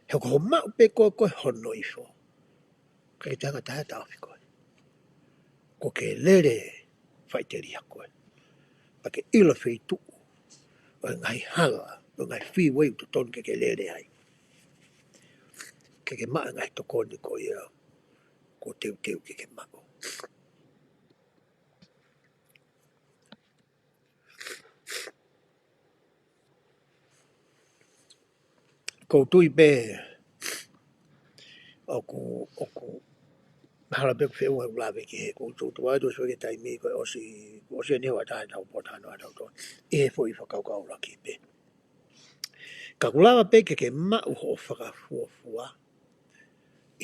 He ko mau pe koe hono i fo. Kai tanga tahe tawhi koe. Ko ke lere whaiteri ha koe. Pa ke ila whi tu. O ngai hala. O ngai whi wei tu ton ke lere ai. Ke maa ngai to koni ko ia. Ko teu ke mako. Ko tui pe. Oku hala pe fe ua lave ki he ko tu ai do so ke tai mi ko osi ni wa tai tau potano ado to e fo i whakau kau la ki pe ka kulawa pe ke ma u ho whaka fuafua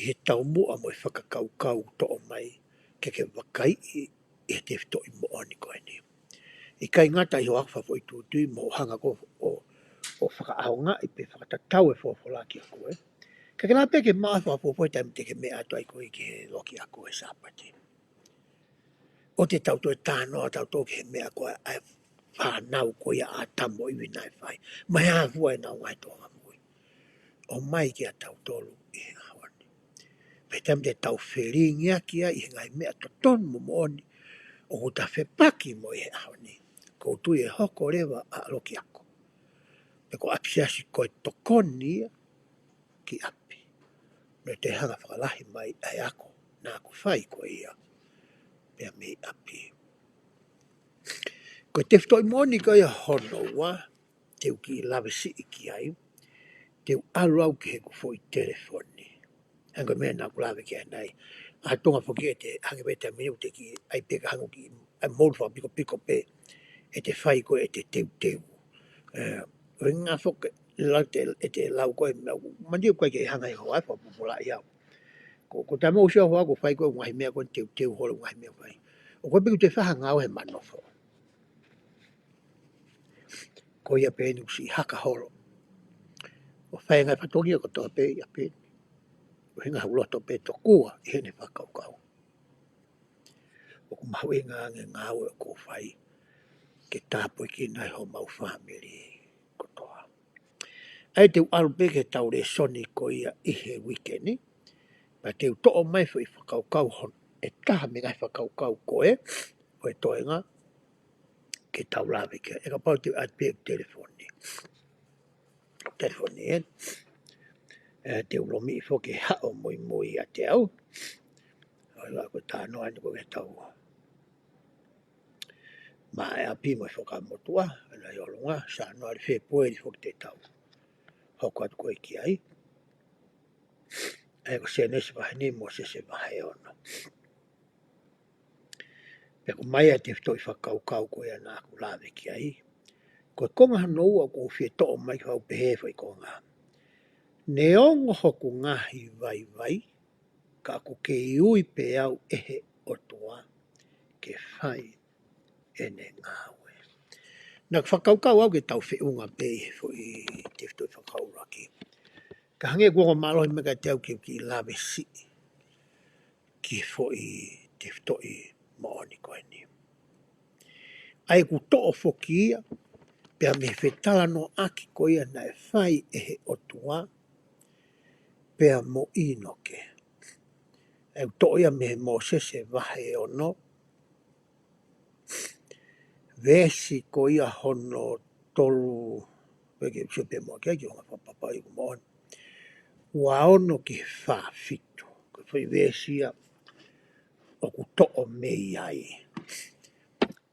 i he tau mua mo i whakakau kau to o mai ke wakai i he te fito i mo oni ko ni i kai ngata i ho akwa fo i tu tui mo hanga ko o whakaahonga i pe whakatatau e fuafula ki a koe ka kena pe ke maa fo po tam te ke me ato ai ko ke loki a ko e sapati o te tau toi tānoa tau tō ke mea koe ai whanau koe a tamo iwi nai whai. Mai a hua e nau ngai tōnga mui. O mai ki a tau tolu i he ngawani. Pei tam te tau whiringi aki a i he ngai mea to ton mo mooni. O ko ta whepaki mo i he ngawani. Ko tui e hoko rewa a aloki ako. Pe ko apsiasi koe tokoni ki api. No te hanga whakalahi mai ai ako. Nā ku whai koe ia. Pea mei api. Ko te whtoi moni koe a hono wa. Te uki lawe si iki ai. Te alu au ki he ku fo i telefoni. Hanga mea nā ku lawe ki ai nei. A tonga whoki e te hangi weta minu te ki ai peka hangu ki ai mōruwa piko piko pe. E te whai koe e te teu teu. Oi ngā whoka e te lau koe. Mandiu koe ke hanga i hoa wha pupula i au. Ko ta mo usio hoa ko whai koe ngahi mea koe teu teu holo ngahi mea whai. O koe piku te whaha ngau he manofo. Ko ia pēnu si haka holo. O whai ngai whatongia ko toa pē ia pēnu. O hinga huloto pē to kua i hene whakaukau. O ku mahu e ngā nge ngāu e ko whai. Ke tāpo i ki nai ho mau whamiri ko toa. Ai te alu pē ke tau re soni ko ia i he wikeni. Pa te uto'o mai fo i whakaukau hon. E taha me ngai whakaukau koe. O e toenga. Ke tau lawe ke. E ka pau te atpe telefoni. Telefoni e. Te ulomi i fo ke hao moi moi a te au. Oi la ko tāno ane ko ke tau. Ma e api mo i whakamotua. Ana i olunga. Sa no ari whe poe ni fo ke te tau. Hoko atu koe ki ai. E ko se nesi wahani mo se wahe ono. Pe ko mai a te whitoi whakaukau koe ana ku lawe ki ai. Ko konga hanoua ko whie to'o mai hau pehe whai konga. Ne ongo hoku ngahi vai vai. Ka ko ke iui pe au ehe otua. Ke whai ene ngāwe. Nā whakaukau au ke tau whiunga pe fo i te whitoi whakauraki. Ka hange kua malohi meka te au ki lawe si. Ki fo i te whitoi maoni koe ni. Ai ku to'o whoki ia. Pea me whetala no aki ko ia na e whai ehe otua. Pea mo inoke. E to ia me mo se wahe ono. Vesi ko ia hono tolu. Weke usio pe mo kia ki onga whapapa i kumon. Wa ono ki whawhitu. Ko whai vesi ia. O ku to'o me iai.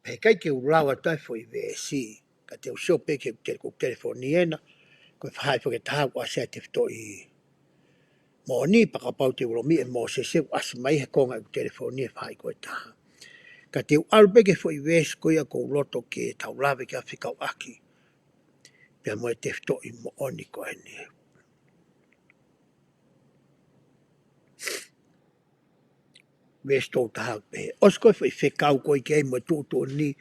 Pe kai ke urawa tai whai vesi. Ka te usio pe ke telefoniena. Ko whai whake taha kwa se te whito i. Mo ni pakapau te uromi e mo se asmai he konga i telefoni e whai koe taha. Ka te alpeke fo i wes koia ko loto ke tau lawe ke a whikau aki. Pea mo e te whito i mo oni koe ni. Wes tō taha pe. Os koe fo i whikau koe ke mo e tūtō ni.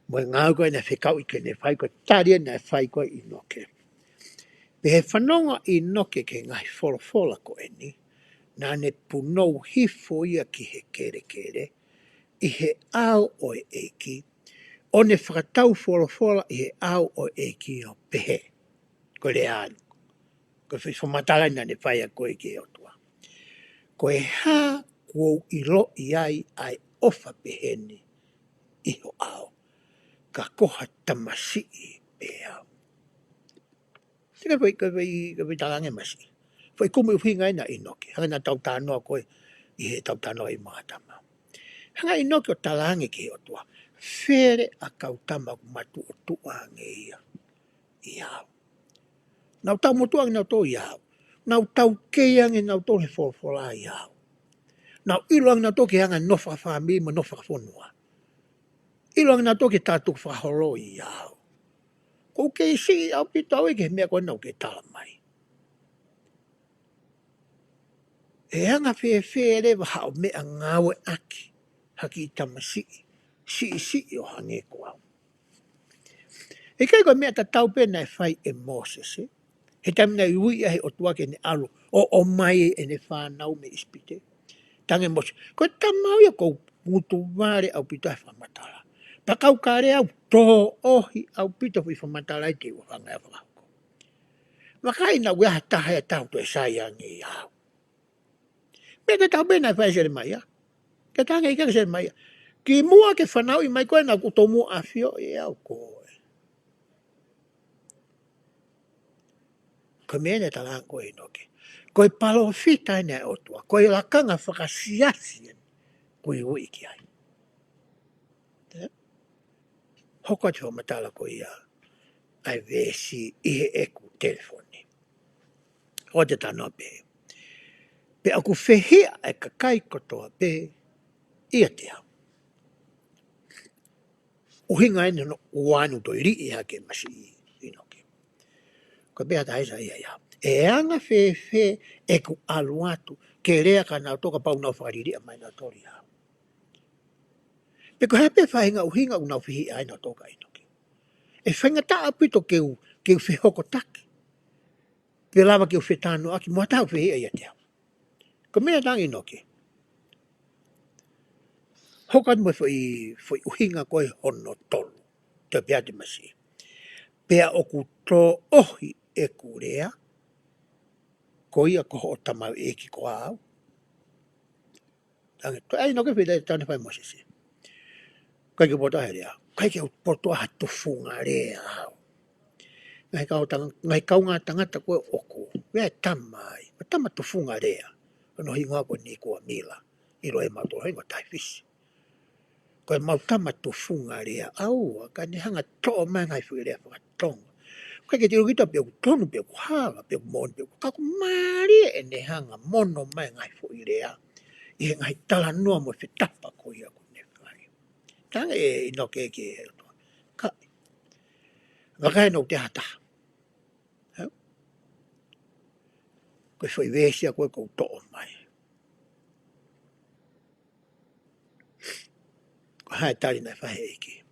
Mo e ngāu koe na whikau i ke ne whai koe. Tāria na whai koe i noke. Pe he whanonga i noke ke ngai wholofola koe ni. Nā ne punou hifo ia ki he kere kere. I he ao o e eiki. O ne whakatau wholofola i he ao o eiki o pehe. Ko le anu. Ko whamatara na ne whaia koe ke otua. Ko e hā kua i lo i ai ai ofa peheni i ho ao. Ka koha tamasi i pe ao. Tika wai talange masi. Whai kumu i whinga ina inoke. Hanga na tau tānoa koe i he tau tānoa i mahatama. Hanga inoke o talange ke otua. Where a kautama matu o tuange ia. I au. Nau tau motuang nau tō i au. Nau tau keiange nau tō he wholofola i au. Nau iloang nau tō ke hanga nofa whami ma nofa whonua. Iloang nau tō ke tātuk whaholo i au. Ko kei si au pitau e ke mea koe nau ke tala mai. E hanga where waha o mea ngawe aki. Haki i tamasi. Si o hange ko au. E kai koe mea ta tau pēna e whai e Moses. He tamina i ui ahe o tuake ne alu. O mai e ne whanau me ispite. Tange Moses. Koe tamau ia kou mutu vale au pita whamatala. Pakau kare au tō ohi au pita hui whamatala i te wahanga e whakauko. Wakai na wea taha e tau to e saiangi i au. Peka tau bena e whaisere mai a. Ka tanga i kakasere mai a. Ki mua ke whanau i mai koe na kuto mua a fio i au koe. Ko mene talang koe inoke. Koe palo fita ene otua. Koe lakanga whakasiasien. Koe ui ki ai. Hoko te whamatala koe ia. Ai vesi ihe eku telefoni. Ho te tanoa pe. Pe aku whehia e kakai kotoa pe. Ia te au. Uhinga ene no uanu to iri i hake masi inoke. Ko pēha taisa ia ia. E anga whewhe e ku aluatu ke rea ka nau toka pau nau whakariri a mai nau tori au. Pe ko hepe whahinga uhinga u nau whihi ai nau toka inoke. E whainga ta apito keu whihoko take. Pe lava keu whetano aki mua tau whihi ai te au. Ko mea tang inoke. Hokat mo foi uhinga koe hono tolu. Te pēha te masi. Pea oku tō ohi e kurea. Ko ia koho o tamau e ki ko au. Tange, to ai noke whita e tane whai mosese. Kai ke pota herea. Kai ke poto aha tufunga rea au. Ngai kaunga tangata koe oku. Wea tamai. Ma tama tufunga rea. Ano hingoa ko ni kua mila. Iro e mato hingo tai fisi. Koe mau tama tufunga rea au. Ka ni hanga toa mai ngai whi rea whakatonga. Kai ke tiro kita pe ku tonu pe ku hala pe ku moni pe ku kaku mari e ne hanga mono mai ngai whi rea. I ngai tala noa mo whi tapa ko ia ko ne whai. Tanga e inoke ke e roto. Ka. Wakai no te hata. Koe whai wesia koe kou toa mai. Ko hae tari nai whahe eki.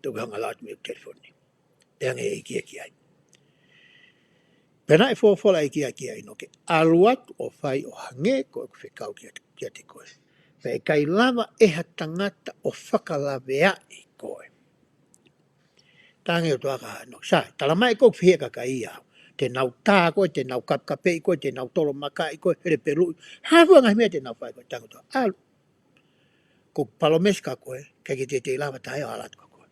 Tuku hanga laatu me telefoni. Te hange eki eki ai. Pena e whawhala eki eki ai noke. Aluatu o whai o hange koe ku whekau kia te koe. Whai kai lava eha tangata o whakalawea i koe. Tange o tuaka no. Sai, tala mai kou whihe kaka i au. Te nau tā koe, te nau kapkape i koe, te nau tolo maka i koe, here peru. Hawua ngai mea te nau whai koe. Tango toa. Alu. Ko palomes ka koe, kai ki te lava tae o alatu ka koe.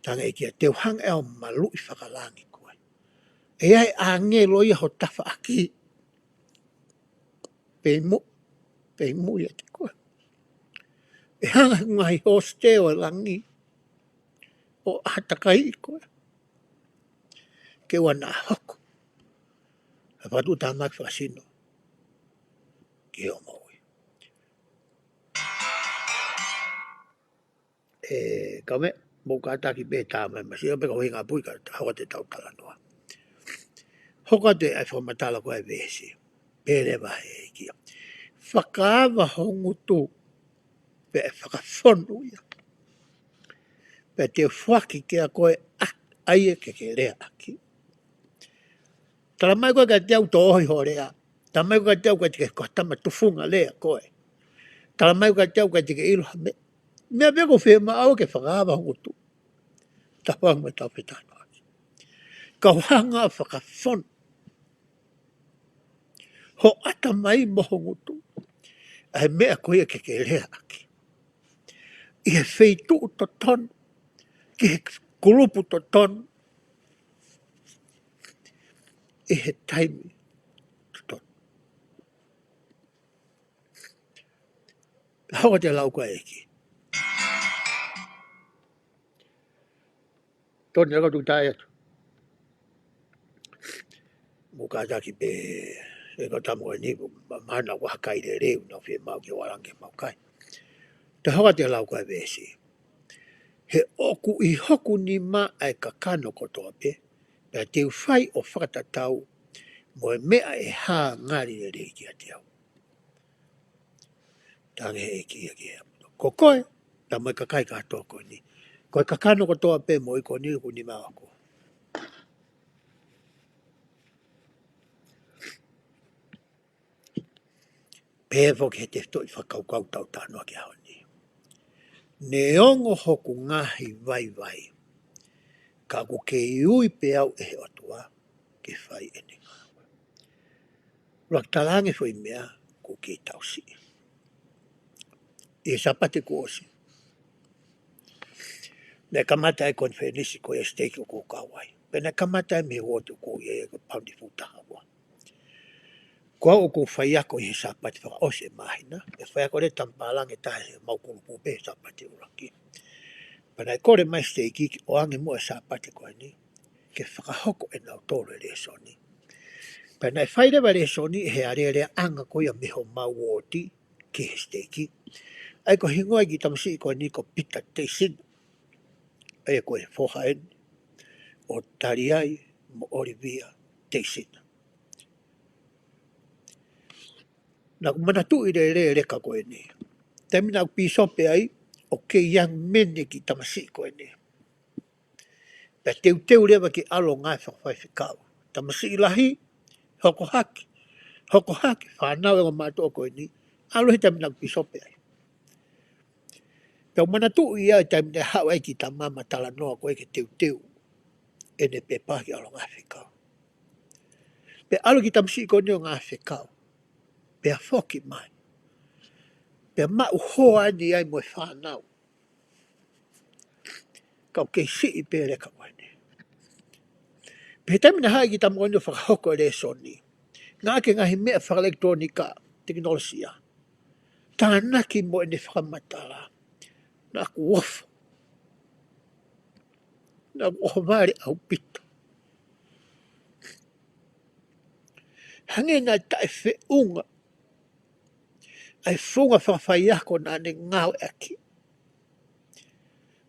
Tanga e kia, teo hang eo malu i whakalangi koe. E ai a ngelo ia ho tafa aki. Pe mu ia te koe. E hanga ngai hoste o langi. O hatakai i koe. Ke wana hoko. Ha patu tā mak whakasino. Ke o maui. Kaume, mou kātaki pē tā mai masi. O peka hui ngā pui ka hawa te tau tala noa. Hoka te ai whamatala koe vesi. Pere wahe e kia. Whakaawa hongu tū. Pe e whakawhonu ia. Pe te whaki kia koe aie ke rea aki. Tala mai koe ka te au tō ohi ho rea. Tala mai koe ka te au ka te kohtama tufunga lea koe. Tala mai koe ka te au ka te iloha me. Mea peko whee au ke whakaawa hongu tū. Tawang me tau whetano aki. Ka whanga whakawhonu. Ho ata mai mo hongu tū. Ai mea koe ke rea aki. I he wheitu to tonu. Ki he kulupu to tonu. I he taimi to tonu. Hawa te lau koe eki. Tōni raka tu tāi atu. Muka taki pe e ka tamu ni mana wa kai de reu no fe mau ke warange mau kai. Te hawa te lau koe vesi. He oku I hoku ni ma ai ka kano kotoa pe. Pea te whai o whakatatau mo e mea e hā ngari e rei kia te au. Tange e kia kia. Ko koe, ta mai ka kai katoa koe ni. Koe ka kano kotoa pe mo I ko ni ku ni maa ko. Pevo ke te toi whakaukau tau tānoa ki hao ni. Ne ongo hoku ngahi vai. Ka ko ke iui pe au e otua ke whai ene. Rak talange fwoi mea ko ke tausi. E sapate ko osi. Ne kamata e konfenisi ko e steki o ko kawai. Pena kamata e me wotu ko e paundi futaha wa. Ko o ko whai ako i he sapate whaka ose mahina. E whai ako re tampalange tahe maukuru pupe he sapate uraki. Pena e kore mai steki o ange mua sapate ko ni. Ke whakahoko e nau tōre re soni. Pena e whai rewa re soni he are anga ko ia miho mau oti ki he steki. Ai ko hingoa ki tamasi ko ni ko pita te sin. Ai ko e whohaen o tariai mo orivia te sin. Na kumana tu i re reka ko e ni. Te mina pisope ai o ke yang mene ki tamasi ko e ni. Pe teu rewa ki alo ngai whakawhai whikau. Tamasi ilahi, hoko haki. Hoko haki, whanau e o mātua ko e ni. Alo he te mina pisope ai. Pe o mana tu i ai te mina hau ai ki ta mama tala noa ko e ke teu. E ne pe pāki alo ngai whikau. Pe alo ki tamasi ko ni o ngai whikau. Pe a whoki mai. Pe mau hoa ni ai mo e whanau. Kau kei si i pe reka ko e ni. Pe te mina hai ki ta mo ni o whakahoko e re soni. Ngā ke ngahi mea whakalektronika, teknolosia. Tānaki mo e ne whakamatala. Nā ku wofu. Nā ku ohavare au pito. Hange nā tae whi unga. Ai whunga whawhai ako nā ne ngāo aki.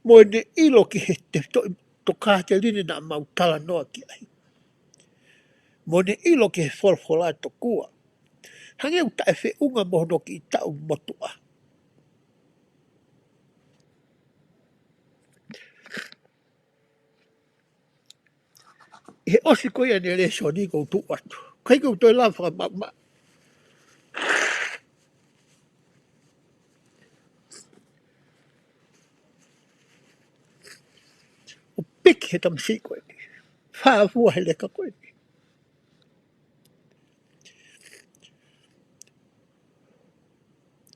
Mo e ne ilo ki he te to kāte line nā mautala noa ki ai. Mo ne ilo ki he wholwhola to kua. Hange u tae whi unga mohono ki i tau motua. He osi koia ne reso ni kou tu atu. Kai kou toi la whakamama. O piki he tamsi koe ni. Whaafua he leka koe ni.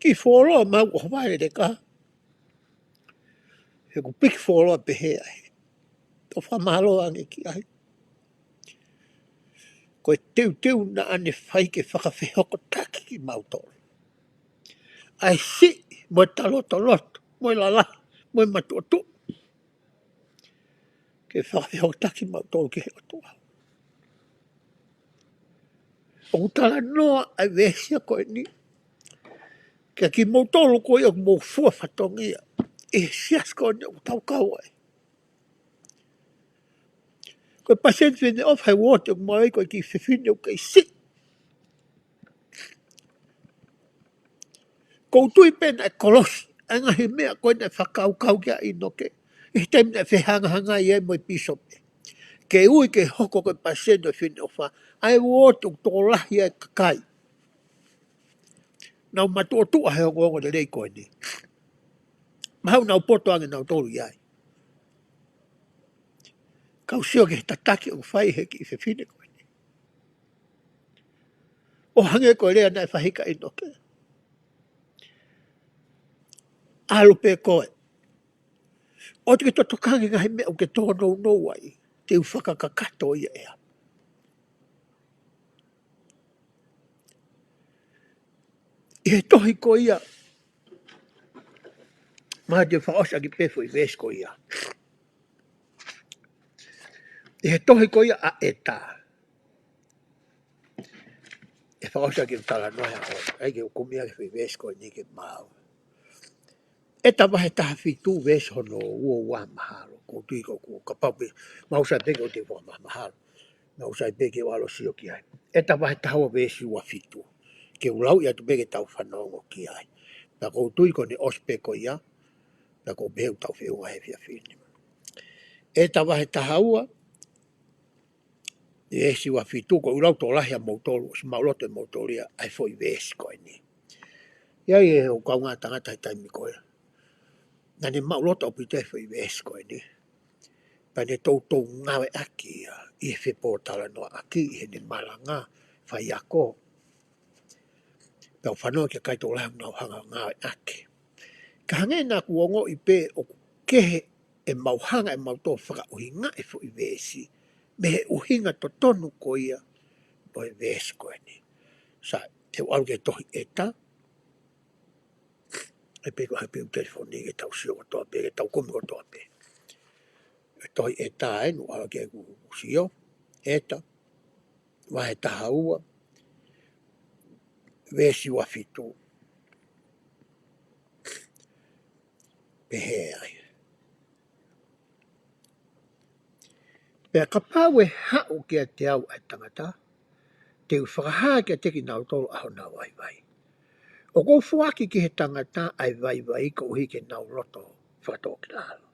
Ki wholoa mau o hawaii leka. He ku piki wholoa pehe ai. O whamalo ange ki ai. Koe teu na ane whai ke whakawhihoko taki ki mautoro. Ai si, mo e taloto loto, mo e lala, mo e matuatu. Ke whakawhihoko taki mautoro ke he otua. O utala noa ai wesia koe ni. Ke ki mautoro koe o mo fua whatongia. E sias koe ni o tau kau ai. Koe pasien whine of hai wote o mai koe ki whiwhine o kei si. Koutui pena e kolosi. Anga he mea koe ne whakau kau kia inoke. E teim ne whihanga i e mo i pisope. Ke ui ke hoko koe pasien o whine o wha. Ai wote o tō lahi ai kakai. Nau matu o tua he o ngongo de rei koe ni. Mahau nau poto ange nau tolu iai. Kau sio ke tataki o whai he ki whiwhine koe ni. O hange koe rea nai whahika inoke. Alu pe koe. O te ke totokangi ngahi mea o ke tōnou nou ai. Te u whakakakato ia ea. I he tohi ko ia. Maha te whaosa ki pefo i ves ko ia. I he tohi ko ia a eta. E whaosa ki tala noia o. Ai ke ukumia ki ves ko ni ke mau. Eta wahe taha whitu ves hono ua ua mahalo. Ko tui ko ku kapapi. Mausai peke o te wha mahalo. Mausai peke o alo sio ki ai. Eta wahe taha o ves ua whitu. Ke ulau ia tu peke tau whanongo ki ai. Na ko tui ko ni ospe ko ia. Na ko behu tau whiunga he fia whini. Eta wahe taha ua. E si wa fitu ko ulau to lahia moutolu. Si maulote moutolia ai foi ves ko ni. Ia e o kaunga tangata i taimi koe. Nga ne maulota o pite whi ves koe ni. Pa ne tautou ngawe aki i e whepōtala no aki i he ne malanga whai ako. Pau whanau kia kaito lau nau hanga ngawe aki. Ka hange nā kuongo i pē o kehe e mauhanga e mautoa whaka uhinga e fu i vesi. Me he uhinga to tonu ko ia o e vesi koe ni. Sa e wau ke tohi e ta. E pe ko hape u telefoni e tau sio kotoa pe, e tau kumi kotoa pe. E tohi e ta e nu ala ke ku sio, e ta. Wahe taha ua. Vesi wa fitu. Pe he ai. Pe ka pāwe hau kia te au ai tangata. Te u whakaha kia teki nau tolo aho nau ai vai. O kou fuaki ki he tangata ai vai vai ka uhi ke nau roto whakatoa ki lalo.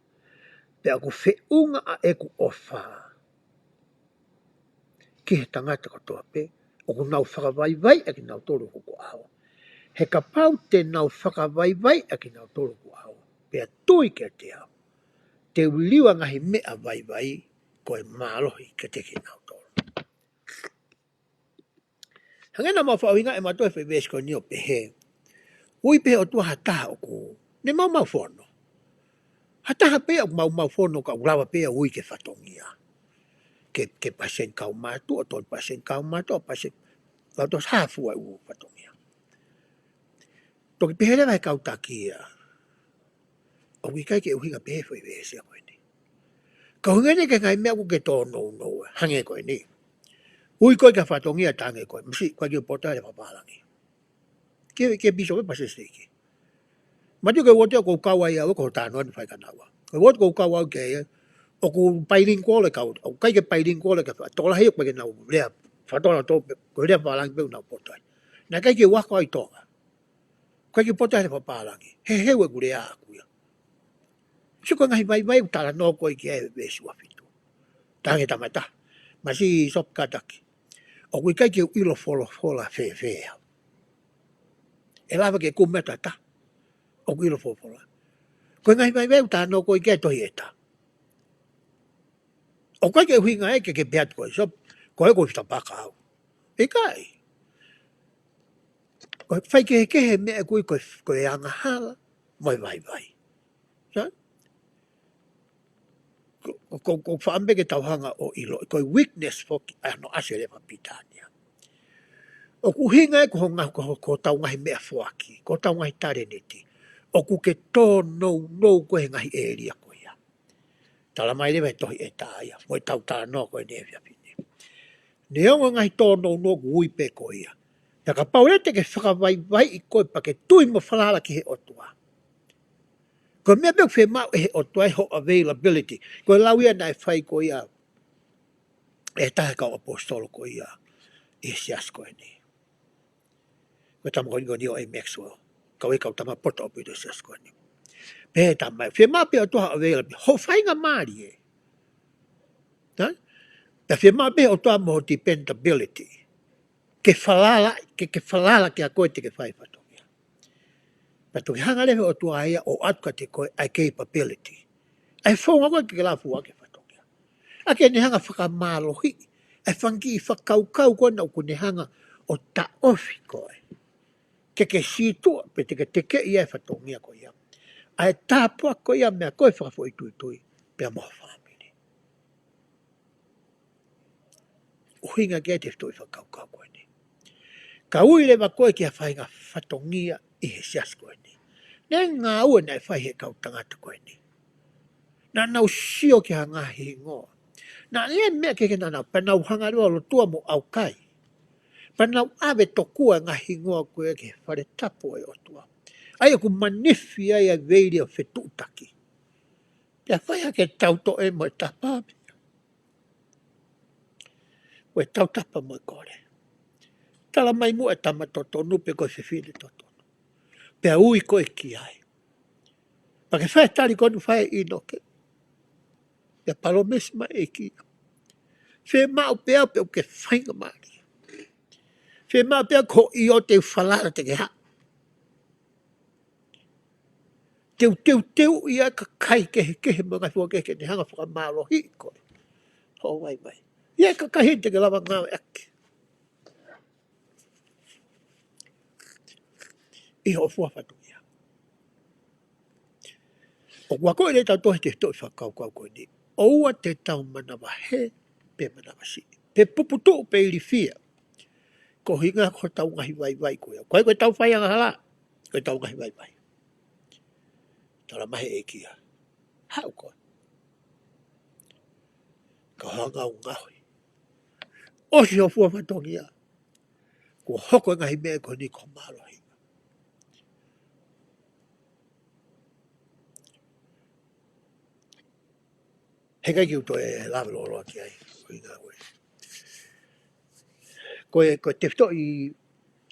Pe aku whiunga a eku ofa. Ki he tangata katoa pe. O ku nau whakavai vai a ki nau tolo kuko aho. He ka pau te nau whakavai vai a ki nau tolo kuko aho. Pe a tui kia te au. Te uliwa ngahi mea vai vai koe mālohi ka teki nau tolo. Hangena mau whauhinga e matoe whi vesko ni o pehe. Ui pehe o tua hataha o ku. Ne mau mau whono. Hataha pea o mau whono ka urawa pea ui ke whatongia. Ke pasen kau mātu o ton pasen kau mātu o pasen. Kau tos hafua u whatongia. Toki pehe lewa he kau takia. O wikai ke uhinga pehe whi vesi a koe ni. Ka hungene ke ngai mea ku ke tō no hange koe ni. Ui koe ka whatongia tange koe. Misi koe ki o pota le papalangi. Ke biso ke pasen stiki. Mati ke wote ko kawa ia ko tano ni fai kanawa. Ko wote ko kawa ke o ku pailing ko le kau. O kai ke pailing ko le ka to la he ko ke na le fa to na to ko le pa lang pe na pota. Na kai ke wa ko ai to. Ko ke pota le pa lang. He we ku le a ku ya. Si ko ngai vai vai ta no ko ke e be su afitu. Tange tamata. Masi sop kataki. O ku kai ke ilo fola fe. E lava ke ku meta ta. O ku ilo fola. Ko ngai vai vai ta no ko ke to yeta. O kai ke huinga e ke beat ko so ko e ko sta pa ka. E kai. Ko fai ke he me ko e anga hala mai vai. Sa? Ko fambe ke tauhanga o ilo ko weakness fo no asere pa pitania. O ku hinga e ko nga ko tau ngai me fuaki, ko tau ngai tare neti. O ku ke to no ko e ngai area ko ia. Tala mai le to e taia, mo tau ta no ko e ne via pini. Ne o ngai to no ui pe ko ia. Ya ka paulete ke whakawai vai i koe pa ke tui mo whalala ki he otua. Ko mea meu whi mau e he otua e ho availability. Ko lau ia nai whai ko ia e tahe kau apostolo ko ia e sias ko e ni. Ko tamo ko ni o e Maxwell. Kau e kau tama poto opi do sias ko e ni. Pe tamai. Whi mau pe otua availability. Ho whainga maari e. Pe whi mau pe otua mo dependability. Ke whalala ke a koe te ke whai whato. Pato ki hanga lewe o tua aia o atka te koe ai capability. Ai whonga koe ke la fua ke whatongia. A ke ne hanga whakamalohi. Ai whangi i whakaukau koe na uku ne hanga o ta ofi koe. Ke situa pe te ke ia e whatongia koe ia. Ai tāpua koe ia mea koe whakafo i tui pe a moha whamini. Uhinga ke te whtoi whakaukau koe ni. Ka ui lewa koe ki a whainga whatongia i he sias koe ni. Ne ngā ua nei whai he kau tangata koe ni. Na nau sio ki hanga hingoa. Na le mea ke nana panau hanga roa lo tua mo au kai. Panau ave tokua ngā hingoa koe ke whare tapo e o tua. Ai aku manifi ai a veiri o whetutaki. Pia whai hake tauto e mo e tapami. O e tautapa mo e kore. Tala mai mua e tamatoto nupe koe whiwhiri toto. Pia ui koe ki ai. Pake whai tari konu whai inoke. Pia palomesi mai e ki. Whe mau pea peo ke whainga maari. Whe mau pea ko i o te whalala te ke ha. teu ia ka kai ke mo ngai fo ke ni hanga fo malo hi ko ho wai wai ia ka kai te lava ngau ek I ho fo fa tu ia o wa ko le ta to te to fa kau kau ko ni o wa te tau mana wa he pe mana wa si pe pupu to pe li fia ko hinga ko tau ngai wai wai ko ia ko tau fai anga hala ko tau ngai wai wai tala mahe e kia hau ko ka hanga o ngahui o si ho fua fatongia ko hoko ngai me ko ni ko malo hi he kai ki uto e lava lo ki ai ko inga ko te fito I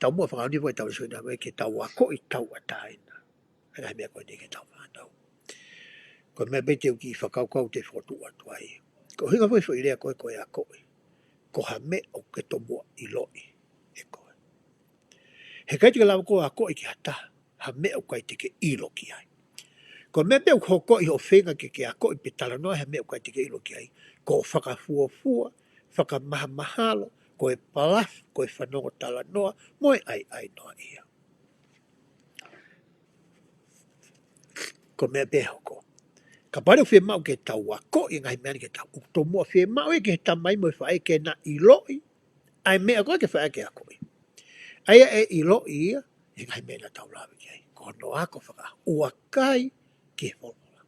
tau mua whakao ni voi tau suina me ke tau a ko I tau a taina ngai me ko ni ke tau whanau ko me be te uki whakao kau te whotu atu ai ko hinga voi fo ilea koe koe a koe ko ha me o ke tomua I loi e koe he kai tika lava ko a koe ki hata ha me o kai teke ilo ki ai ko me be o ko I ho whenga ke a koe pe tala noa ha me o kai teke ilo ki ai ko whakafua whakamahalo ko e palaf ko e whanongo tala noa mo e ai noa ia ko me be hoko ka pare whi mau ke tau a ko I ngai mea ke tau to mua whi mau e ke tamai mo e whae ke na I loi ai mea koe ke whae ke a koe ai I loi ia e ngai mea na tau lawe ki ai ko no ako whaka ua kai ke whola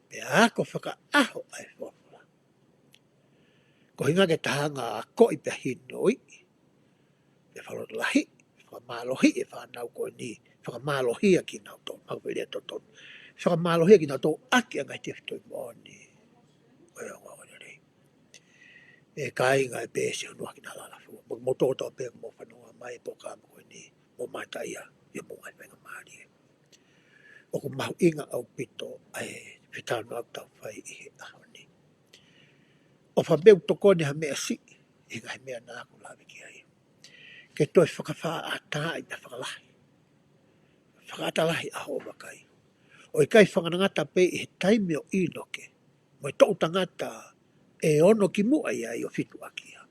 pe ako whaka aho ai whola ko hinga ke tahanga a ko I pe hinoi e whalot lahi whakamalohi e whanau ko ni whakamalohi a ki nau tō mau pere to tō whakamalohi a ki nau tō aki a ngai te whitoi mo ni oe o ngā rei e kai ngai pe se unua ki nā lala fua mo tō tō pe mo whanua mai po kā mo ni mo mātai a ia mo ngai wenga maari o ko mahu inga au pito ai whitanu au tau whai I he aho ni o whameu toko ni ha mea si I ngai mea nā ko lawe ki ai ke toi whakawha a tā I te whakalahi whakatalahi aho wakai o I kai whanganangata pe I he taimi o inoke mo I tau tangata e ono ki mua ia I o fitu akia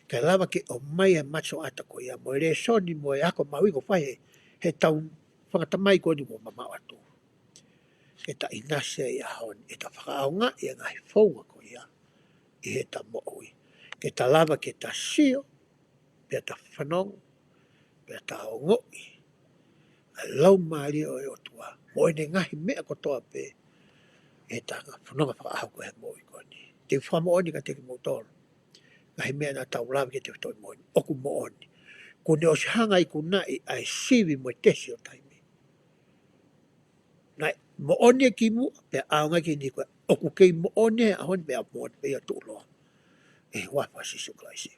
kai lava ke o mai e macho ata ko ia mo I re soni mo e ako maui ko whai he tau whakatamai ko ni mo mamau atu ke ta inase I ahon e ta whakaonga I ngai whaunga ko ia I he ta mo'ui ke ta lava ke ta sio pe ta whanong pe ta ongoi a lau maari o e otua mo ene ngahi mea ko toa pe e ta whanonga whakaahu ko he mo'i ko ni te whamo oni ka teki motoro ngahi mea na tau lawa ke te whtoi mo'i oku mo oni ko ne o si hanga I kunai ai siwi mo tesi o taimi nai mo oni e ki mu pe aonga ki ni koe oku kei mo oni e ahon pe a mo pe a tuloa e wapa si suklaisi